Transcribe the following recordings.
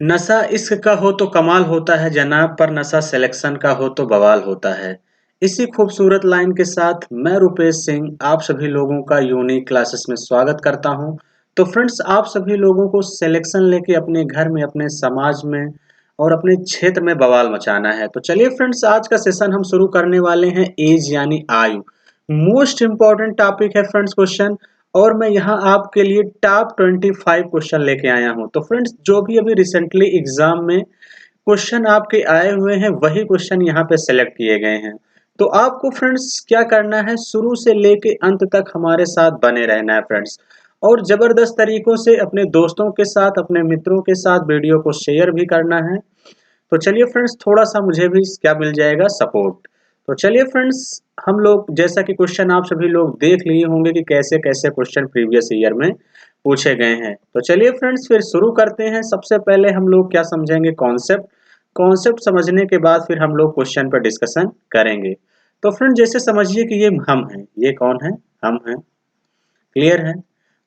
नशा इश्क का हो तो कमाल होता है जनाब, पर नशा सिलेक्शन का हो तो बवाल होता है। इसी खूबसूरत लाइन के साथ मैं रुपेश सिंह आप सभी लोगों का यूनिक क्लासेस में स्वागत करता हूं। तो फ्रेंड्स, आप सभी लोगों को सिलेक्शन लेके अपने घर में, अपने समाज में और अपने क्षेत्र में बवाल मचाना है। तो चलिए फ्रेंड्स, आज का सेशन हम शुरू करने वाले हैं एज यानी आयु। मोस्ट इंपॉर्टेंट टॉपिक है फ्रेंड्स क्वेश्चन, और मैं यहाँ आपके लिए टॉप 25 क्वेश्चन लेके आया हूँ। तो फ्रेंड्स, जो भी अभी रिसेंटली एग्जाम में क्वेश्चन आपके आए हुए हैं वही क्वेश्चन यहाँ पे सेलेक्ट किए गए हैं। तो आपको फ्रेंड्स क्या करना है, शुरू से लेके अंत तक हमारे साथ बने रहना है फ्रेंड्स, और जबरदस्त तरीकों से अपने दोस्तों के साथ, अपने मित्रों के साथ वीडियो को शेयर भी करना है। तो चलिए फ्रेंड्स, थोड़ा सा मुझे भी क्या मिल जाएगा, सपोर्ट। तो चलिए फ्रेंड्स, हम लोग जैसा कि क्वेश्चन आप सभी लोग देख लिए होंगे कि कैसे कैसे क्वेश्चन प्रीवियस ईयर में पूछे गए हैं। तो चलिए फ्रेंड्स, फिर शुरू करते हैं। सबसे पहले हम लोग क्या समझेंगे, कॉन्सेप्ट। कॉन्सेप्ट समझने के बाद फिर हम लोग क्वेश्चन पर डिस्कशन करेंगे। तो फ्रेंड्स, जैसे समझिए कि ये हम हैं। ये कौन है, हम हैं। क्लियर है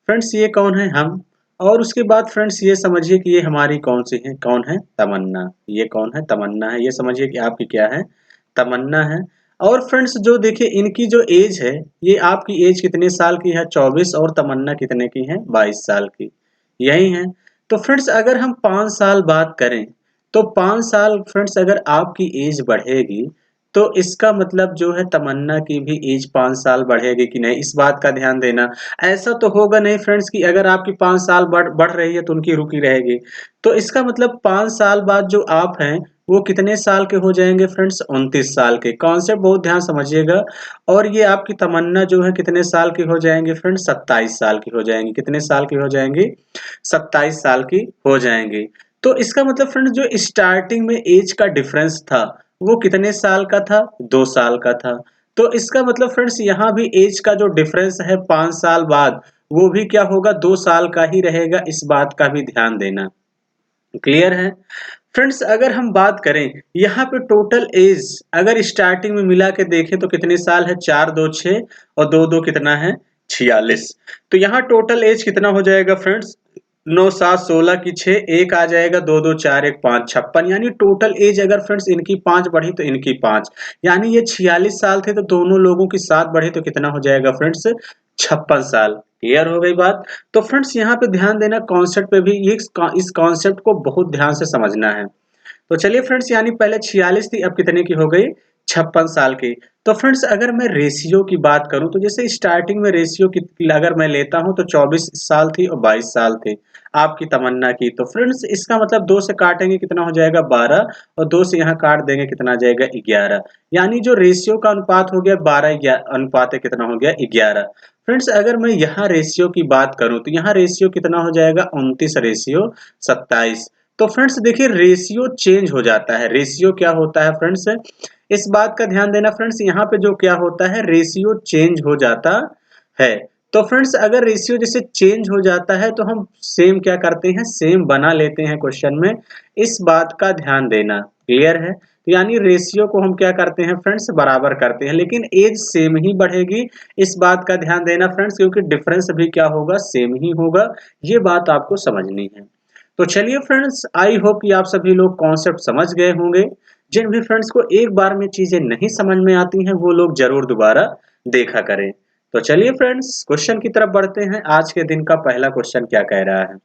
फ्रेंड्स, ये कौन है, हम। और उसके बाद फ्रेंड्स ये समझिए कि ये हमारी कौन सी है, कौन है, तमन्ना। ये कौन है, तमन्ना है। ये समझिए कि आपकी क्या है, तमन्ना है। और फ्रेंड्स जो देखिए, इनकी जो एज है, ये आपकी एज कितने साल की है, 24, और तमन्ना कितने की है, 22 साल की। यही है। तो फ्रेंड्स, अगर हम 5 साल बात करें, तो 5 साल फ्रेंड्स अगर आपकी एज बढ़ेगी, तो इसका मतलब जो है तमन्ना की भी एज 5 साल बढ़ेगी कि नहीं, इस बात का ध्यान देना। ऐसा तो होगा नहीं फ्रेंड्स कि अगर आपकी 5 साल बढ़ बढ़ रही है तो उनकी रुकी रहेगी। तो इसका मतलब 5 साल बाद जो आप हैं वो कितने साल के हो जाएंगे फ्रेंड्स, 29 साल के। कॉन्सेप्ट बहुत ध्यान समझिएगा। और ये आपकी तमन्ना जो है कितने साल की हो जाएंगे फ्रेंड्स, 27 साल की हो जाएंगी। कितने साल की हो जाएंगी, 27 साल की हो जाएंगी। तो इसका मतलब फ्रेंड्स, जो स्टार्टिंग में एज का डिफरेंस था वो कितने साल का था, 2 साल का था। तो इसका मतलब फ्रेंड्स, यहाँ भी एज का जो डिफरेंस है 5 साल बाद, वो भी क्या होगा, 2 साल का ही रहेगा। इस बात का भी ध्यान देना। क्लियर है फ्रेंड्स। अगर हम बात करें यहाँ पे टोटल एज, अगर स्टार्टिंग में मिला के देखें तो कितने साल है, 4 2 6 और 2 2 कितना है, 46। तो यहाँ टोटल एज कितना हो जाएगा फ्रेंड्स, 9 7 16 की 6, एक आ जाएगा, 2 2 4 1 5 56। यानी टोटल एज अगर फ्रेंड्स इनकी 5 बढ़ी तो इनकी 5, यानी ये 46 साल थे, तो दोनों लोगों की 7 बढ़ी तो कितना हो जाएगा फ्रेंड्स, 56 साल। क्लियर हो गई बात। तो फ्रेंड्स यहाँ पे ध्यान देना, कॉन्सेप्ट पे भी, ये इस कॉन्सेप्ट को बहुत ध्यान से समझना है। तो चलिए फ्रेंड्स, यानी पहले 46 थी, अब कितने की हो गई, 56 साल की। तो फ्रेंड्स अगर मैं रेशियो की बात करूं, तो जैसे स्टार्टिंग में रेशियो की अगर मैं लेता हूं तो 24 साल थी और 22 साल थे आपकी तमन्ना की। तो फ्रेंड्स इसका मतलब 2 से काटेंगे कितना हो जाएगा, 12, और 2 से यहाँ काट देंगे कितना आ जाएगा, 11। यानी जो रेशियो का अनुपात हो गया 12 अनुपात है कितना हो गया, 11। फ्रेंड्स अगर मैं यहाँ रेशियो की बात करूं तो यहाँ रेशियो कितना हो जाएगा, 29 रेशियो 27। तो फ्रेंड्स देखिए, रेशियो चेंज हो जाता है। रेशियो क्या होता है फ्रेंड्स, इस बात का ध्यान देना फ्रेंड्स, यहाँ पे जो क्या होता है, रेशियो चेंज हो जाता है। तो फ्रेंड्स अगर रेशियो जैसे चेंज हो जाता है तो हम सेम क्या करते हैं, सेम बना लेते हैं क्वेश्चन में। इस बात का ध्यान देना। क्लियर है। तो यानी रेशियो को हम क्या करते हैं फ्रेंड्स, बराबर करते हैं, लेकिन एज सेम ही बढ़ेगी। इस बात का ध्यान देना फ्रेंड्स, क्योंकि डिफरेंस भी क्या होगा, सेम ही होगा। ये बात आपको समझनी है। तो चलिए फ्रेंड्स, आई होप कि आप सभी लोग कॉन्सेप्ट समझ गए होंगे। जिन भी फ्रेंड्स को एक बार में चीजें नहीं समझ में आती हैं वो लोग जरूर दोबारा देखा करें। तो चलिए फ्रेंड्स, क्वेश्चन की तरफ बढ़ते हैं। आज के दिन का पहला क्वेश्चन क्या कह रहा है।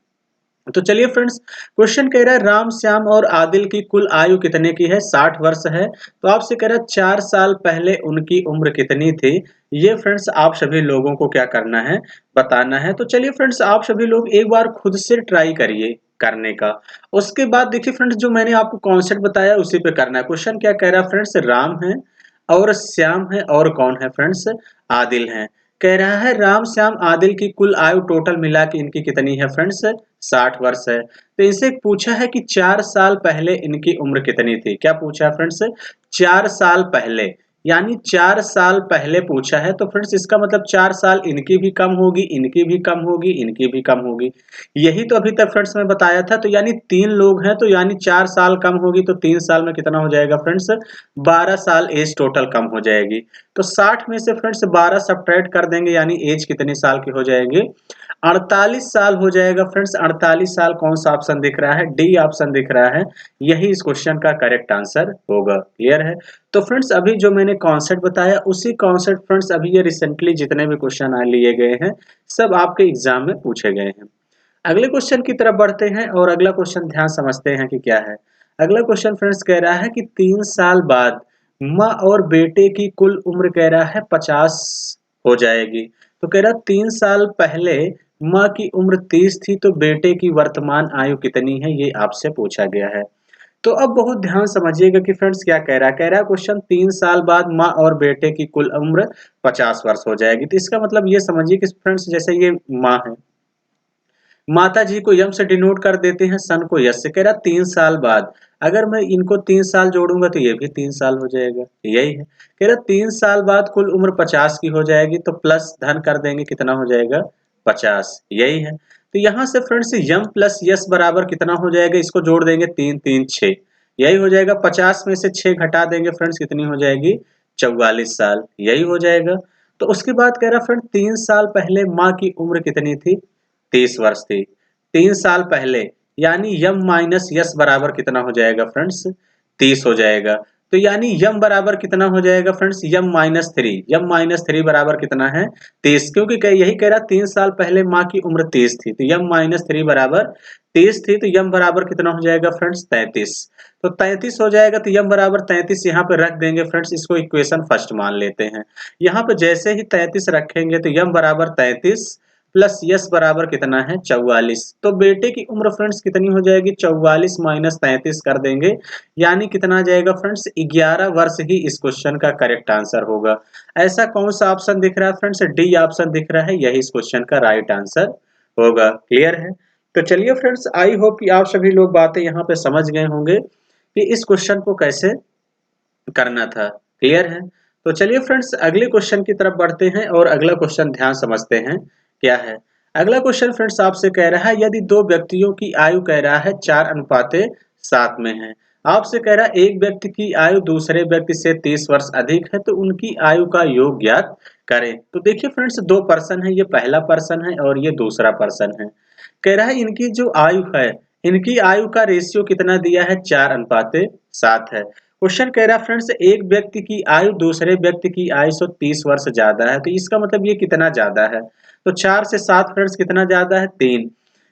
तो चलिए फ्रेंड्स, क्वेश्चन कह रहा है राम श्याम और आदिल की कुल आयु कितने की है, 60 वर्ष है। तो आपसे कह रहा है 4 साल पहले उनकी उम्र कितनी थी। ये फ्रेंड्स आप सभी लोगों को क्या करना है, बताना है। तो चलिए फ्रेंड्स, आप सभी लोग एक बार खुद से ट्राई करिए करने का। उसके बाद देखिए फ्रेंड्स, जो मैंने आपको कॉन्सेप्ट बताया उसी पे करना है। क्वेश्चन क्या कह रहा है फ्रेंड्स, राम है और श्याम है और कौन है फ्रेंड्स, आदिल है। कह रहा है राम श्याम आदिल की कुल आयु टोटल मिला के इनकी कितनी है फ्रेंड्स, 60 वर्ष है। तो इनसे पूछा है कि 4 साल पहले इनकी उम्र कितनी थी। क्या पूछा है फ्रेंड्स, 4 साल पहले यानी 4 साल पहले पूछा है, तो फ्रेंड्स इसका मतलब 4 साल इनकी भी कम होगी, इनकी भी कम होगी, इनकी भी कम होगी। यही तो अभी तक फ्रेंड्स मैं बताया था। तो यानी 3 लोग हैं, तो यानी 4 साल कम होगी, तो 3 साल में कितना हो जाएगा फ्रेंड्स, 12 साल एज टोटल कम हो जाएगी। तो 60 में से फ्रेंड्स 12 सब्ट्रैक्ट कर देंगे, यानी एज कितने साल की हो जाएगी, 48 साल हो जाएगा फ्रेंड्स। 48 साल कौन सा ऑप्शन दिख रहा है, डी ऑप्शन दिख रहा है। यही इस क्वेश्चन का करेक्ट आंसर होगा। क्लियर है। तो फ्रेंड्स अभी जो मैंने कॉन्सेप्ट बताया, उसी कॉन्सेप्ट फ्रेंड्स अभी ये रिसेंटली जितने भी क्वेश्चन लिए गए हैं, सब आपके एग्जाम में पूछे गए हैं। अगले क्वेश्चन की तरफ बढ़ते हैं और अगला क्वेश्चन ध्यान समझते हैं कि क्या है। अगला क्वेश्चन फ्रेंड्स कह रहा है कि 3 साल बाद माँ और बेटे की कुल उम्र कह रहा है 50 हो जाएगी। तो कह रहा 3 साल पहले माँ की उम्र 30 थी, तो बेटे की वर्तमान आयु कितनी है, ये आपसे पूछा गया है। तो अब बहुत ध्यान समझिएगा कि फ्रेंड्स क्या कह रहा है क्वेश्चन, 3 साल बाद माँ और बेटे की कुल उम्र 50 वर्ष हो जाएगी। तो इसका मतलब ये समझिए कि फ्रेंड्स जैसे ये माँ है, माता जी को यम से डिनोट कर देते हैं, सन को यस से। कह रहा 3 साल बाद, अगर मैं इनको 3 साल जोड़ूंगा तो ये भी 3 साल हो जाएगा, यही है। कह रहा 3 साल बाद कुल उम्र 50 की हो जाएगी, तो प्लस धन कर देंगे, कितना हो जाएगा 50, यही है। तो यहाँ से फ्रेंड्स यम प्लस यस बराबर कितना हो जाएगा, इसको जोड़ देंगे 3 3 6, यही हो जाएगा। 50 में से 6 घटा देंगे फ्रेंड्स, कितनी हो जाएगी 44 साल, यही हो जाएगा। तो उसके बाद कह रहा फ्रेंड 3 साल पहले माँ की उम्र कितनी थी, 30 वर्ष थी। 3 साल पहले, यानी यम माइनस यस बराबर कितना हो जाएगा फ्रेंड्स, 30 हो जाएगा। तो यानी यम बराबर कितना हो जाएगा फ्रेंड्स, यम माइनस थ्री बराबर कितना है 30, क्योंकि यही कह रहा 3 साल पहले माँ की उम्र 30 थी, तो यम माइनस थ्री बराबर 30 थी, तो यम बराबर कितना हो जाएगा फ्रेंड्स 33। तो 33 हो जाएगा, तो यम बराबर 33 यहाँ पे रख देंगे फ्रेंड्स, इसको इक्वेशन फर्स्ट मान लेते हैं। यहाँ पे जैसे ही 33 रखेंगे, तो यम बराबर 33 प्लस यस बराबर कितना है 44। तो बेटे की उम्र फ्रेंड्स कितनी हो जाएगी, 44 माइनस 33 कर देंगे, यानी कितना आ जाएगा फ्रेंड्स 11 वर्ष ही इस क्वेश्चन का करेक्ट आंसर होगा। ऐसा कौन सा ऑप्शन दिख रहा है फ्रेंड्स, डी ऑप्शन दिख रहा है, यही इस क्वेश्चन का राइट आंसर होगा। क्लियर है। तो चलिए फ्रेंड्स, आई होप कि आप सभी लोग बातें यहाँ पे समझ गए होंगे कि इस क्वेश्चन को कैसे करना था। क्लियर है। तो चलिए फ्रेंड्स अगले क्वेश्चन की तरफ बढ़ते हैं और अगला क्वेश्चन ध्यान समझते हैं क्या है। अगला क्वेश्चन फ्रेंड्स आपसे कह रहा है, यदि दो व्यक्तियों की आयु कह रहा है 4:7 में है। आपसे कह रहा है एक व्यक्ति की आयु दूसरे व्यक्ति से 30 वर्ष अधिक है, तो उनकी आयु का योग ज्ञात करें। तो देखिए फ्रेंड्स, दो पर्सन है, ये पहला पर्सन है और ये दूसरा पर्सन है। कह रहा है इनकी जो आयु है, इनकी आयु का रेशियो कितना दिया है, 4:7 है। क्वेश्चन कह रहा है फ्रेंड्स, एक व्यक्ति की आयु दूसरे व्यक्ति की आयु से 30 वर्ष ज्यादा है, तो इसका मतलब ये कितना ज्यादा है, तो 4 से 7 फ्रेंड्स कितना ज्यादा है, 3।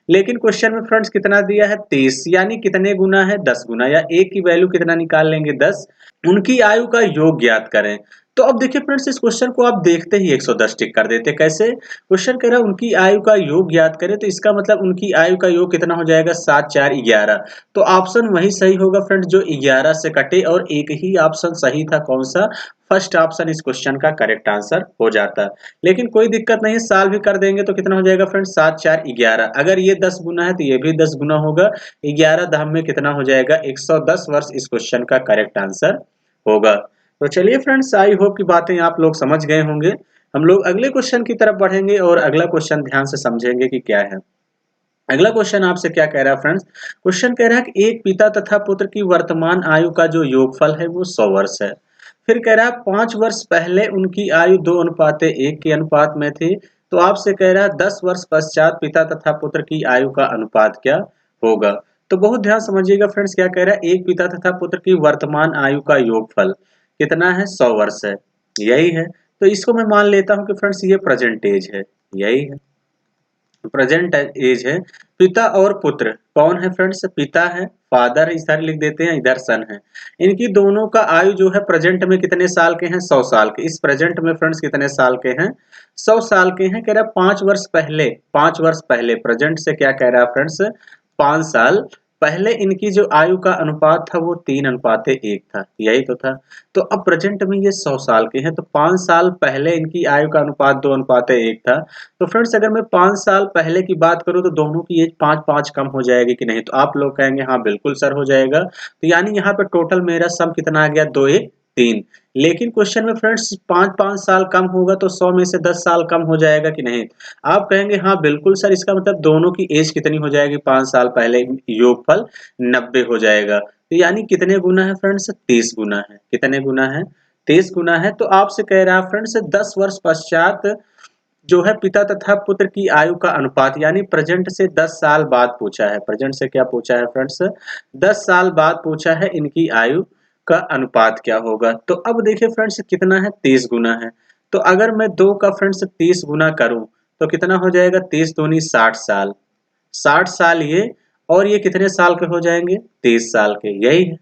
लेकिन क्वेश्चन में फ्रेंड्स कितना दिया है 30, यानी कितने गुना है, 10 गुना, या एक की वैल्यू कितना निकाल लेंगे 10। उनकी आयु का योग ज्ञात करें। तो अब देखिए फ्रेंड्स, इस क्वेश्चन को आप देखते ही 110 टिक कर देते। कैसे, क्वेश्चन कह रहा है उनकी आयु का योग ज्ञात करें, तो इसका मतलब उनकी आयु का योग कितना हो जाएगा, 7 4 11। तो ऑप्शन वही सही होगा फ्रेंड्स जो 11 से कटे, और एक ही ऑप्शन सही था, कौन सा, फर्स्ट ऑप्शन इस क्वेश्चन का करेक्ट आंसर हो जाता। लेकिन कोई दिक्कत नहीं, साल भी कर देंगे तो कितना हो जाएगा फ्रेंड्स, 7 4 11। अगर ये 10 गुना है तो ये भी 10 गुना होगा, 11 धाम में कितना हो जाएगा, 110 वर्ष इस क्वेश्चन का करेक्ट आंसर होगा। तो चलिए फ्रेंड्स, आई होप की बातें आप लोग समझ गए होंगे। हम लोग अगले क्वेश्चन की तरफ बढ़ेंगे और अगला क्वेश्चन ध्यान से समझेंगे कि क्या है। अगला क्वेश्चन आपसे क्या कह रहा है फ्रेंड्स, क्वेश्चन कह रहा है कि एक पिता तथा पुत्र की वर्तमान आयु का जो योगफल है वो 100 वर्ष है। फिर कह रहा है 5 वर्ष पहले उनकी आयु 2:1 के अनुपात में थी। तो आपसे कह रहा है 10 वर्ष पश्चात पिता तथा पुत्र की आयु का अनुपात क्या होगा। तो बहुत ध्यान समझिएगा फ्रेंड्स, क्या कह रहा है, एक पिता तथा पुत्र की वर्तमान आयु का योगफल कितना है, 100 वर्ष है, यही है। तो इसको मैं मान लेता हूं कि फ्रेंड्स ये प्रेजेंट एज है, यही है, प्रेजेंट एज है। पिता और पुत्र कौन है फ्रेंड्स, पिता है, फादर इधर लिख देते हैं, इधर सन है। इनकी दोनों का आयु जो है प्रेजेंट में कितने साल के हैं, 100 साल के। इस प्रेजेंट में फ्रेंड्स कितने साल के हैं, 100 साल के हैं। कह रहा है 5 वर्ष पहले, 5 वर्ष पहले, प्रेजेंट से क्या कह रहा है फ्रेंड्स, 5 साल पहले इनकी जो आयु का अनुपात था वो 3:1 था, यही तो था। तो अब प्रेजेंट में ये 100 साल के हैं, तो 5 साल पहले इनकी आयु का अनुपात 2:1 था। तो फ्रेंड्स अगर मैं 5 साल पहले की बात करूं तो दोनों की एज 5 कम हो जाएगी कि नहीं, तो आप लोग कहेंगे हाँ बिल्कुल सर हो जाएगा। तो यानी यहाँ पे टोटल मेरा सम कितना आ गया, 2 1 3। लेकिन क्वेश्चन में फ्रेंड्स 5-5 साल कम होगा तो 100 में से 10 साल कम हो जाएगा कि नहीं? आप कहेंगे हाँ बिल्कुल सर, इसका मतलब दोनों की एज कितनी हो जाएगी 5 साल पहले, योगफल 90 हो जाएगा। तो यानी कितने गुना है फ्रेंड्स? 30 गुना है। कितने गुना है? 30 गुना है। तो आपसे कह रहा है फ्रेंड्स 10 वर्ष पश्चात जो है पिता तथा पुत्र की आयु का अनुपात, यानी प्रेजेंट से 10 साल बाद पूछा है। प्रेजेंट से क्या पूछा है फ्रेंड्स? 10 साल बाद पूछा है, इनकी आयु का अनुपात क्या होगा? तो अब देखिए फ्रेंड्स कितना है? 30 गुना है। तो अगर मैं 2 का फ्रेंड्स 30 गुना करूं तो कितना हो जाएगा? 30 दूनी 60 साल। 60 साल ये, और ये कितने साल के हो जाएंगे? 30 साल के। यही है।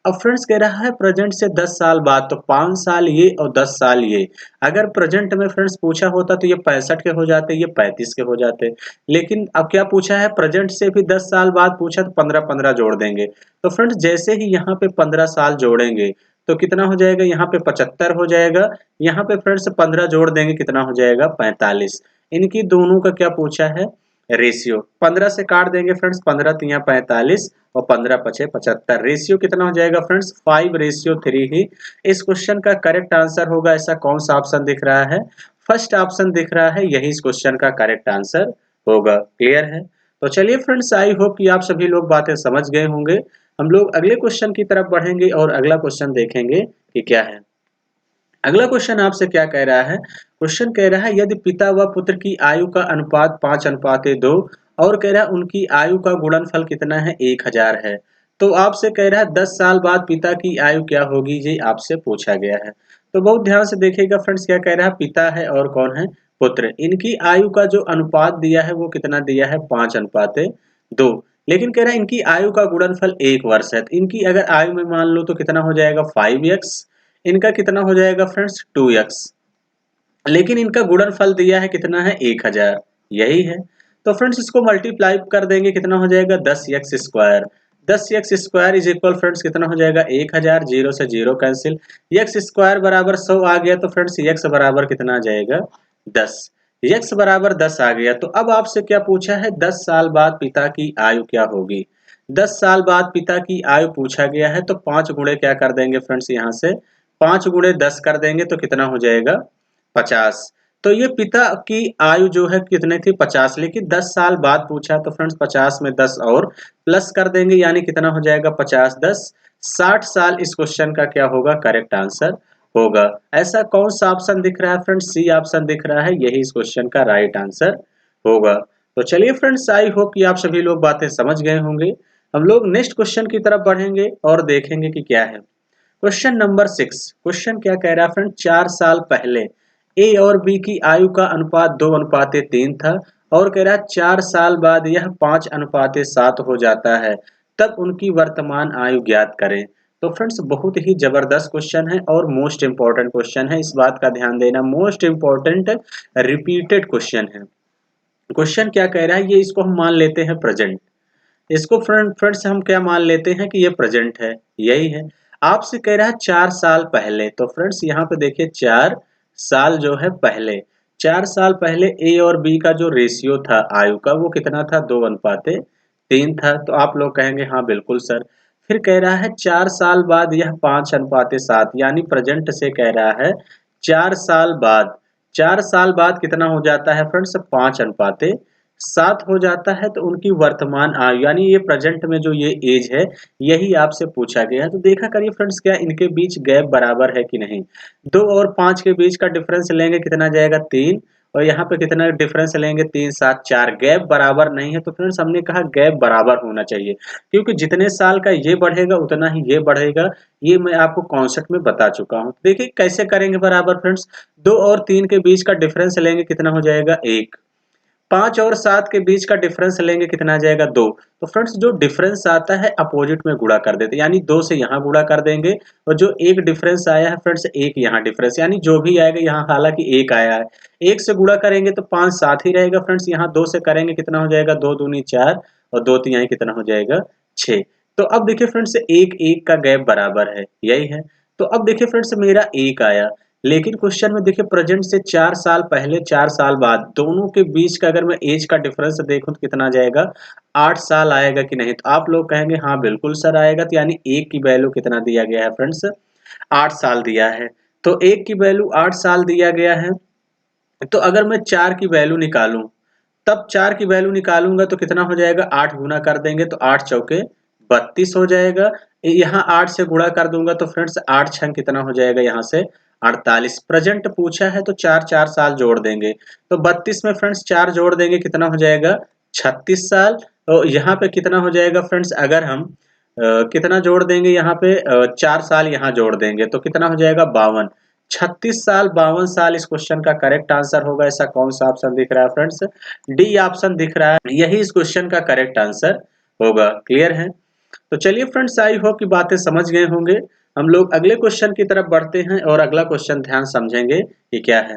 अब फ्रेंड्स कह रहा है प्रेजेंट से 10 साल बाद, तो 5 साल ये और 10 साल ये। अगर प्रेजेंट में फ्रेंड्स पूछा होता तो ये 65 के हो जाते, ये 35 के हो जाते। लेकिन अब क्या पूछा है? प्रेजेंट से भी 10 साल बाद पूछा तो 15-15 जोड़ देंगे। तो फ्रेंड्स जैसे ही यहाँ पे 15 साल जोड़ेंगे तो कितना हो जाएगा? यहाँ पे 75 हो जाएगा। यहाँ पे फ्रेंड्स 15 जोड़ देंगे, कितना हो जाएगा? 45। इनकी दोनों का क्या पूछा है? रेशियो। 15 से काट देंगे फ्रेंड्स, 15 तिया 45 और 15 पचे 75। रेशियो कितना हो जाएगा फ्रेंड्स? 5:3 ही इस क्वेश्चन का करेक्ट आंसर होगा। ऐसा कौन सा ऑप्शन दिख रहा है? फर्स्ट ऑप्शन दिख रहा है, यही इस क्वेश्चन का करेक्ट आंसर होगा। क्लियर है? तो चलिए फ्रेंड्स, आई होप कि आप सभी लोग बातें समझ गए होंगे। हम लोग अगले क्वेश्चन की तरफ बढ़ेंगे और अगला क्वेश्चन देखेंगे कि क्या है। अगला क्वेश्चन आपसे क्या कह रहा है? क्वेश्चन कह रहा है यदि पिता व पुत्र की आयु का अनुपात 5:2 और कह रहा है उनकी आयु का गुणनफल कितना है? 1000 है। तो आपसे कह रहा है 10 साल बाद पिता की आयु क्या होगी? ये आपसे पूछा गया है। तो बहुत ध्यान से देखिएगा फ्रेंड्स, क्या कह रहा है? पिता है और कौन है? पुत्र। इनकी आयु का जो अनुपात दिया है वो कितना दिया है? 5:2। लेकिन कह रहा है इनकी आयु का गुणनफल 1 वर्ष है। तो इनकी अगर आयु में मान लो तो कितना हो जाएगा? 5x। इनका कितना हो जाएगा फ्रेंड्स? 2x। लेकिन इनका गुणनफल दिया है कितना है? 1000। यही है। तो फ्रेंड्स इसको मल्टीप्लाई कर देंगे, कितना हो जाएगा? 10x square. 10x square is equal friends कितना हो जाएगा? 1000। जीरो से जीरो कैंसिल। x स्क्वायर बराबर 100 आ गया, तो फ्रेंड्स x बराबर कितना आ जाएगा? 10। x बराबर 10 आ गया। तो अब आपसे क्या पूछा है? 10 साल बाद पिता की आयु क्या होगी? 10 साल बाद पिता की आयु पूछा गया है, तो 5 गुणे क्या कर देंगे फ्रेंड्स? यहाँ से 5 गुणे 10 कर देंगे तो कितना हो जाएगा? 50। तो ये पिता की आयु जो है कितने थी? 50। लेकिन 10 साल बाद पूछा तो फ्रेंड्स 50 में 10 और प्लस कर देंगे, यानी कितना हो जाएगा? 50 10 60 साल इस क्वेश्चन का क्या होगा? करेक्ट आंसर होगा। ऐसा कौन सा ऑप्शन दिख रहा है फ्रेंड्स? सी ऑप्शन दिख रहा है, यही इस क्वेश्चन का राइट आंसर होगा। तो चलिए फ्रेंड्स, आई होप कि आप सभी लोग बातें समझ गए होंगे। हम लोग नेक्स्ट क्वेश्चन की तरफ बढ़ेंगे और देखेंगे कि क्या है। Question number 6। क्वेश्चन क्या कह रहा है फ्रेंड? 4 साल पहले ए और बी की आयु का अनुपात 2:3 था और कह रहा है 4 साल बाद यह 5:7 हो जाता है, तब उनकी वर्तमान आयु ज्ञात करें। तो फ्रेंड्स बहुत ही जबरदस्त क्वेश्चन है और मोस्ट इंपॉर्टेंट क्वेश्चन है, इस बात का ध्यान देना। मोस्ट इंपॉर्टेंट रिपीटेड क्वेश्चन है। क्वेश्चन क्या कह रहा है? ये इसको हम मान लेते हैं प्रेजेंट। इसको फ्रेंड्स हम क्या मान लेते हैं कि ये प्रेजेंट है। यही है। आपसे कह रहा है 4 साल पहले, तो फ्रेंड्स यहाँ पे देखिए 4 साल जो है पहले, 4 साल पहले ए और बी का जो रेशियो था आयु का वो कितना था? 2:3 था। तो आप लोग कहेंगे हाँ बिल्कुल सर। फिर कह रहा है 4 साल बाद यह 5:7, यानी प्रेजेंट से कह रहा है 4 साल बाद, 4 साल बाद कितना हो जाता है फ्रेंड्स? 5:7 हो जाता है। तो उनकी वर्तमान आयु, यानी ये प्रेजेंट में जो ये एज है, यही आपसे पूछा गया है। तो देखा करिए फ्रेंड्स क्या इनके बीच गैप बराबर है कि नहीं। 2 और 5 के बीच का डिफरेंस लेंगे, कितना जाएगा? 3। और यहाँ पे कितना डिफरेंस लेंगे? 3 7 4। गैप बराबर नहीं है, तो फ्रेंड्स हमने कहा गैप बराबर होना चाहिए, क्योंकि जितने साल का ये बढ़ेगा उतना ही ये बढ़ेगा। ये मैं आपको कॉन्सेप्ट में बता चुका हूँ। देखिए कैसे करेंगे बराबर फ्रेंड्स। 2 और 3 के बीच का डिफरेंस लेंगे, कितना हो जाएगा? 1। 5 और 7 के बीच का डिफरेंस लेंगे, कितना आ जाएगा? 2। तो फ्रेंड्स जो डिफरेंस आता है अपोजिट में गुणा कर देते हैं, यानी 2 से यहाँ गुणा कर देंगे। और जो एक डिफरेंस आया है फ्रेंड्स, एक यहाँ डिफरेंस, यानी जो भी आएगा यहाँ, हालांकि एक आया है, 1 से गुणा करेंगे तो 5 7 ही रहेगा फ्रेंड्स। यहाँ 2 से करेंगे, कितना हो जाएगा? 2 दूनी 4 और 2 तिहाई कितना हो जाएगा? 6। तो अब देखिए फ्रेंड्स एक एक का गैप बराबर है, यही है। तो अब देखिए फ्रेंड्स मेरा 1 आया, लेकिन क्वेश्चन में देखिए प्रेजेंट से 4 साल पहले 4 साल बाद दोनों के बीच का अगर मैं एज का डिफरेंस देखूं तो कितना जाएगा? 8 साल आएगा कि नहीं? तो आप लोग कहेंगे हाँ बिल्कुल सर आएगा। तो यानी एक की वैल्यू कितना दिया गया है फ्रेंड्स? 8 साल दिया है, तो 1 की वैल्यू 8 साल दिया गया है। तो अगर मैं 4 की वैल्यू निकालूं, तब 4 की वैल्यू निकालूंगा तो कितना हो जाएगा, 8 गुना कर देंगे तो 8 चौके 32 हो जाएगा। यहाँ 8 से गुणा कर दूंगा तो फ्रेंड्स 8 छंग कितना हो जाएगा, यहाँ से 48। प्रेजेंट पूछा है तो 4 साल जोड़ देंगे, तो 32 में फ्रेंड्स 4 जोड़ देंगे कितना हो जाएगा, 36 साल। तो यहाँ पे कितना हो जाएगा फ्रेंड्स, अगर हम कितना जोड़ देंगे यहाँ पे, 4 साल यहाँ जोड़ देंगे तो कितना हो जाएगा, 52। 36 साल 52 साल इस क्वेश्चन का करेक्ट आंसर होगा। ऐसा कौन सा ऑप्शन दिख रहा है फ्रेंड्स, डी ऑप्शन दिख रहा है, यही इस क्वेश्चन का करेक्ट आंसर होगा। क्लियर है? तो चलिए फ्रेंड्स, आई होप की बातें समझ गए होंगे। हम लोग अगले क्वेश्चन की तरफ बढ़ते हैं और अगला क्वेश्चन ध्यान समझेंगे कि क्या है।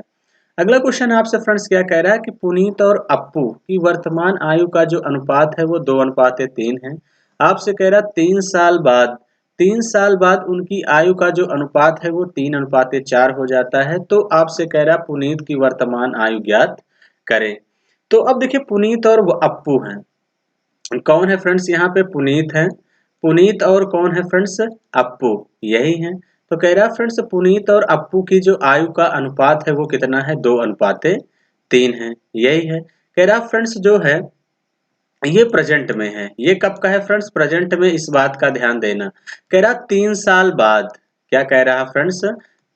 अगला क्वेश्चन आपसे फ्रेंड्स क्या कह रहा है कि पुनीत और अप्पू की वर्तमान आयु का जो अनुपात है वो 2:3 है। आपसे कह रहा है 3 साल बाद उनकी आयु का जो अनुपात है वो 3:4 हो जाता है। तो आपसे कह रहा है पुनीत की वर्तमान आयु ज्ञात करें। तो अब देखिए, पुनीत और वो अप्पू हैं, कौन है फ्रेंड्स, यहाँ पे पुनीत है, पुनीत और कौन है फ्रेंड्स, अप्पू, यही है। तो कह रहा है फ्रेंड्स पुनीत और अप्पू की जो आयु का अनुपात है वो कितना है, 2:3 है, यही है। कह रहा फ्रेंड्स जो है ये प्रेजेंट में है, ये कब का है फ्रेंड्स, प्रेजेंट में, इस बात का ध्यान देना। कह रहा 3 साल बाद, क्या कह रहा फ्रेंड्स,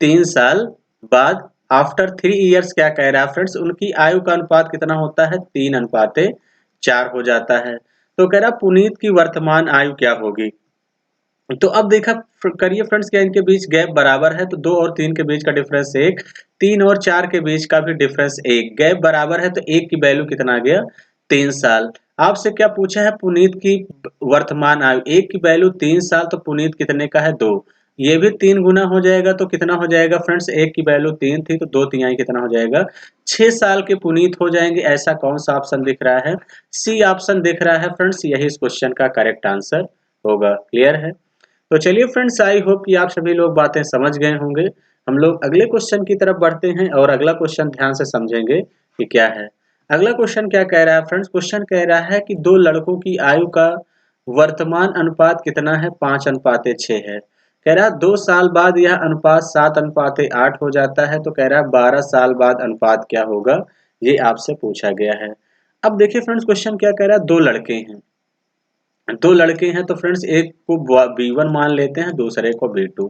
3 साल बाद, आफ्टर 3 इयर्स, क्या कह रहा फ्रेंड्स, उनकी आयु का अनुपात कितना होता है, 3:4 हो जाता है। तो कह रहा पुनीत की वर्तमान आयु क्या होगी। तो अब देखा करिए फ्रेंड्स, क्या इनके बीच गैप बराबर है, तो 2 और 3 के बीच का डिफरेंस 1, 3 और 4 के बीच का भी डिफरेंस 1, गैप बराबर है तो 1 की वैल्यू कितना आ गया, 3 साल। आपसे क्या पूछा है, पुनीत की वर्तमान आयु, 1 की वैल्यू 3 साल, तो पुनीत कितने का है, 2, ये भी 3 गुना हो जाएगा तो कितना हो जाएगा फ्रेंड्स, 1 की वैल्यू 3 थी तो 2 तिहाई कितना हो जाएगा, 6 साल के पुनीत हो जाएंगे। ऐसा कौन सा ऑप्शन दिख रहा है, सी ऑप्शन दिख रहा है फ्रेंड्स, यही इस क्वेश्चन का करेक्ट आंसर होगा। क्लियर है? तो चलिए फ्रेंड्स, आई होप कि आप सभी लोग बातें समझ गए होंगे। हम लोग अगले क्वेश्चन की तरफ बढ़ते हैं और अगला क्वेश्चन ध्यान से समझेंगे कि क्या है। अगला क्वेश्चन क्या कह रहा है फ्रेंड्स, क्वेश्चन कह रहा है कि दो लड़कों की आयु का वर्तमान अनुपात कितना है, 5:6 है। कह रहा है 2 साल बाद यह अनुपात 7:8 हो जाता है। तो कह रहा है 12 साल बाद अनुपात क्या होगा, ये आपसे पूछा गया है। अब देखिए फ्रेंड्स, क्वेश्चन क्या कह रहा है, दो लड़के हैं, दो लड़के हैं तो फ्रेंड्स एक को B1 मान लेते हैं, दूसरे को B2।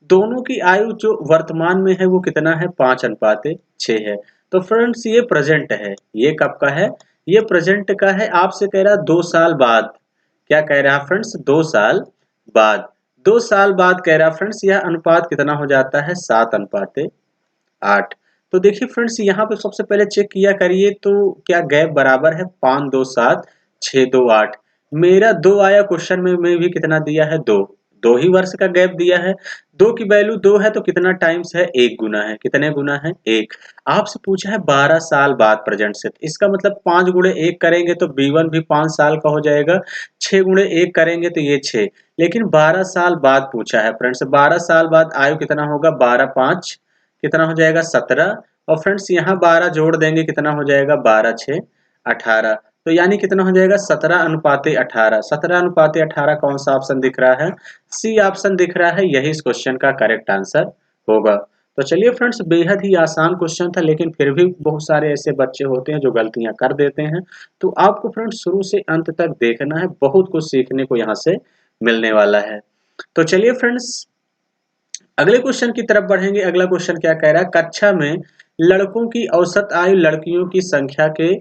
दोनों की आयु जो वर्तमान में है वो कितना है, 5:6 है। तो फ्रेंड्स ये प्रेजेंट है, ये कब का है, ये प्रेजेंट का है। आपसे कह रहा है 2 साल बाद, क्या कह रहा है फ्रेंड्स, 2 साल बाद, 2 साल बाद कह रहा है फ्रेंड्स यह अनुपात कितना हो जाता है, 7:8। तो देखिए फ्रेंड्स, यहाँ पे सबसे पहले चेक किया करिए तो क्या गैप बराबर है, 5 2 7 6 2 8। मेरा 2 आया क्वेश्चन में भी कितना दिया है, 2, 2 ही वर्ष का गैप दिया है। 2 की वैल्यू 2 है तो कितना टाइम्स है, 1 गुना है, कितने गुना है, 1। आपसे पूछा है 12 साल बाद प्रेजेंट से, तो इसका मतलब 5 गुणे 1 करेंगे तो B1 भी 5 साल का हो जाएगा, 6 गुणे 1 करेंगे तो ये 6, लेकिन 12 साल बाद पूछा है फ्रेंड्स, 12 साल बाद आयु कितना होगा, 12 5 कितना हो जाएगा, 17। और फ्रेंड्स यहाँ 12 जोड़ देंगे कितना हो जाएगा, 12 6 18। तो यानी कितना हो जाएगा, 17:18। 17:18 कौन सा ऑप्शन दिख रहा है, सी ऑप्शन दिख रहा है, यही इस क्वेश्चन का करेक्ट आंसर होगा। तो चलिए फ्रेंड्स, बेहद ही आसान क्वेश्चन था, लेकिन फिर भी बहुत सारे ऐसे बच्चे होते हैं जो गलतियां कर देते हैं। तो आपको फ्रेंड्स शुरू से अंत तक देखना है, बहुत कुछ सीखने को यहाँ से मिलने वाला है। तो चलिए फ्रेंड्स, अगले क्वेश्चन की तरफ बढ़ेंगे। अगला क्वेश्चन क्या कह रहा है, कक्षा में लड़कों की औसत आयु लड़कियों की संख्या के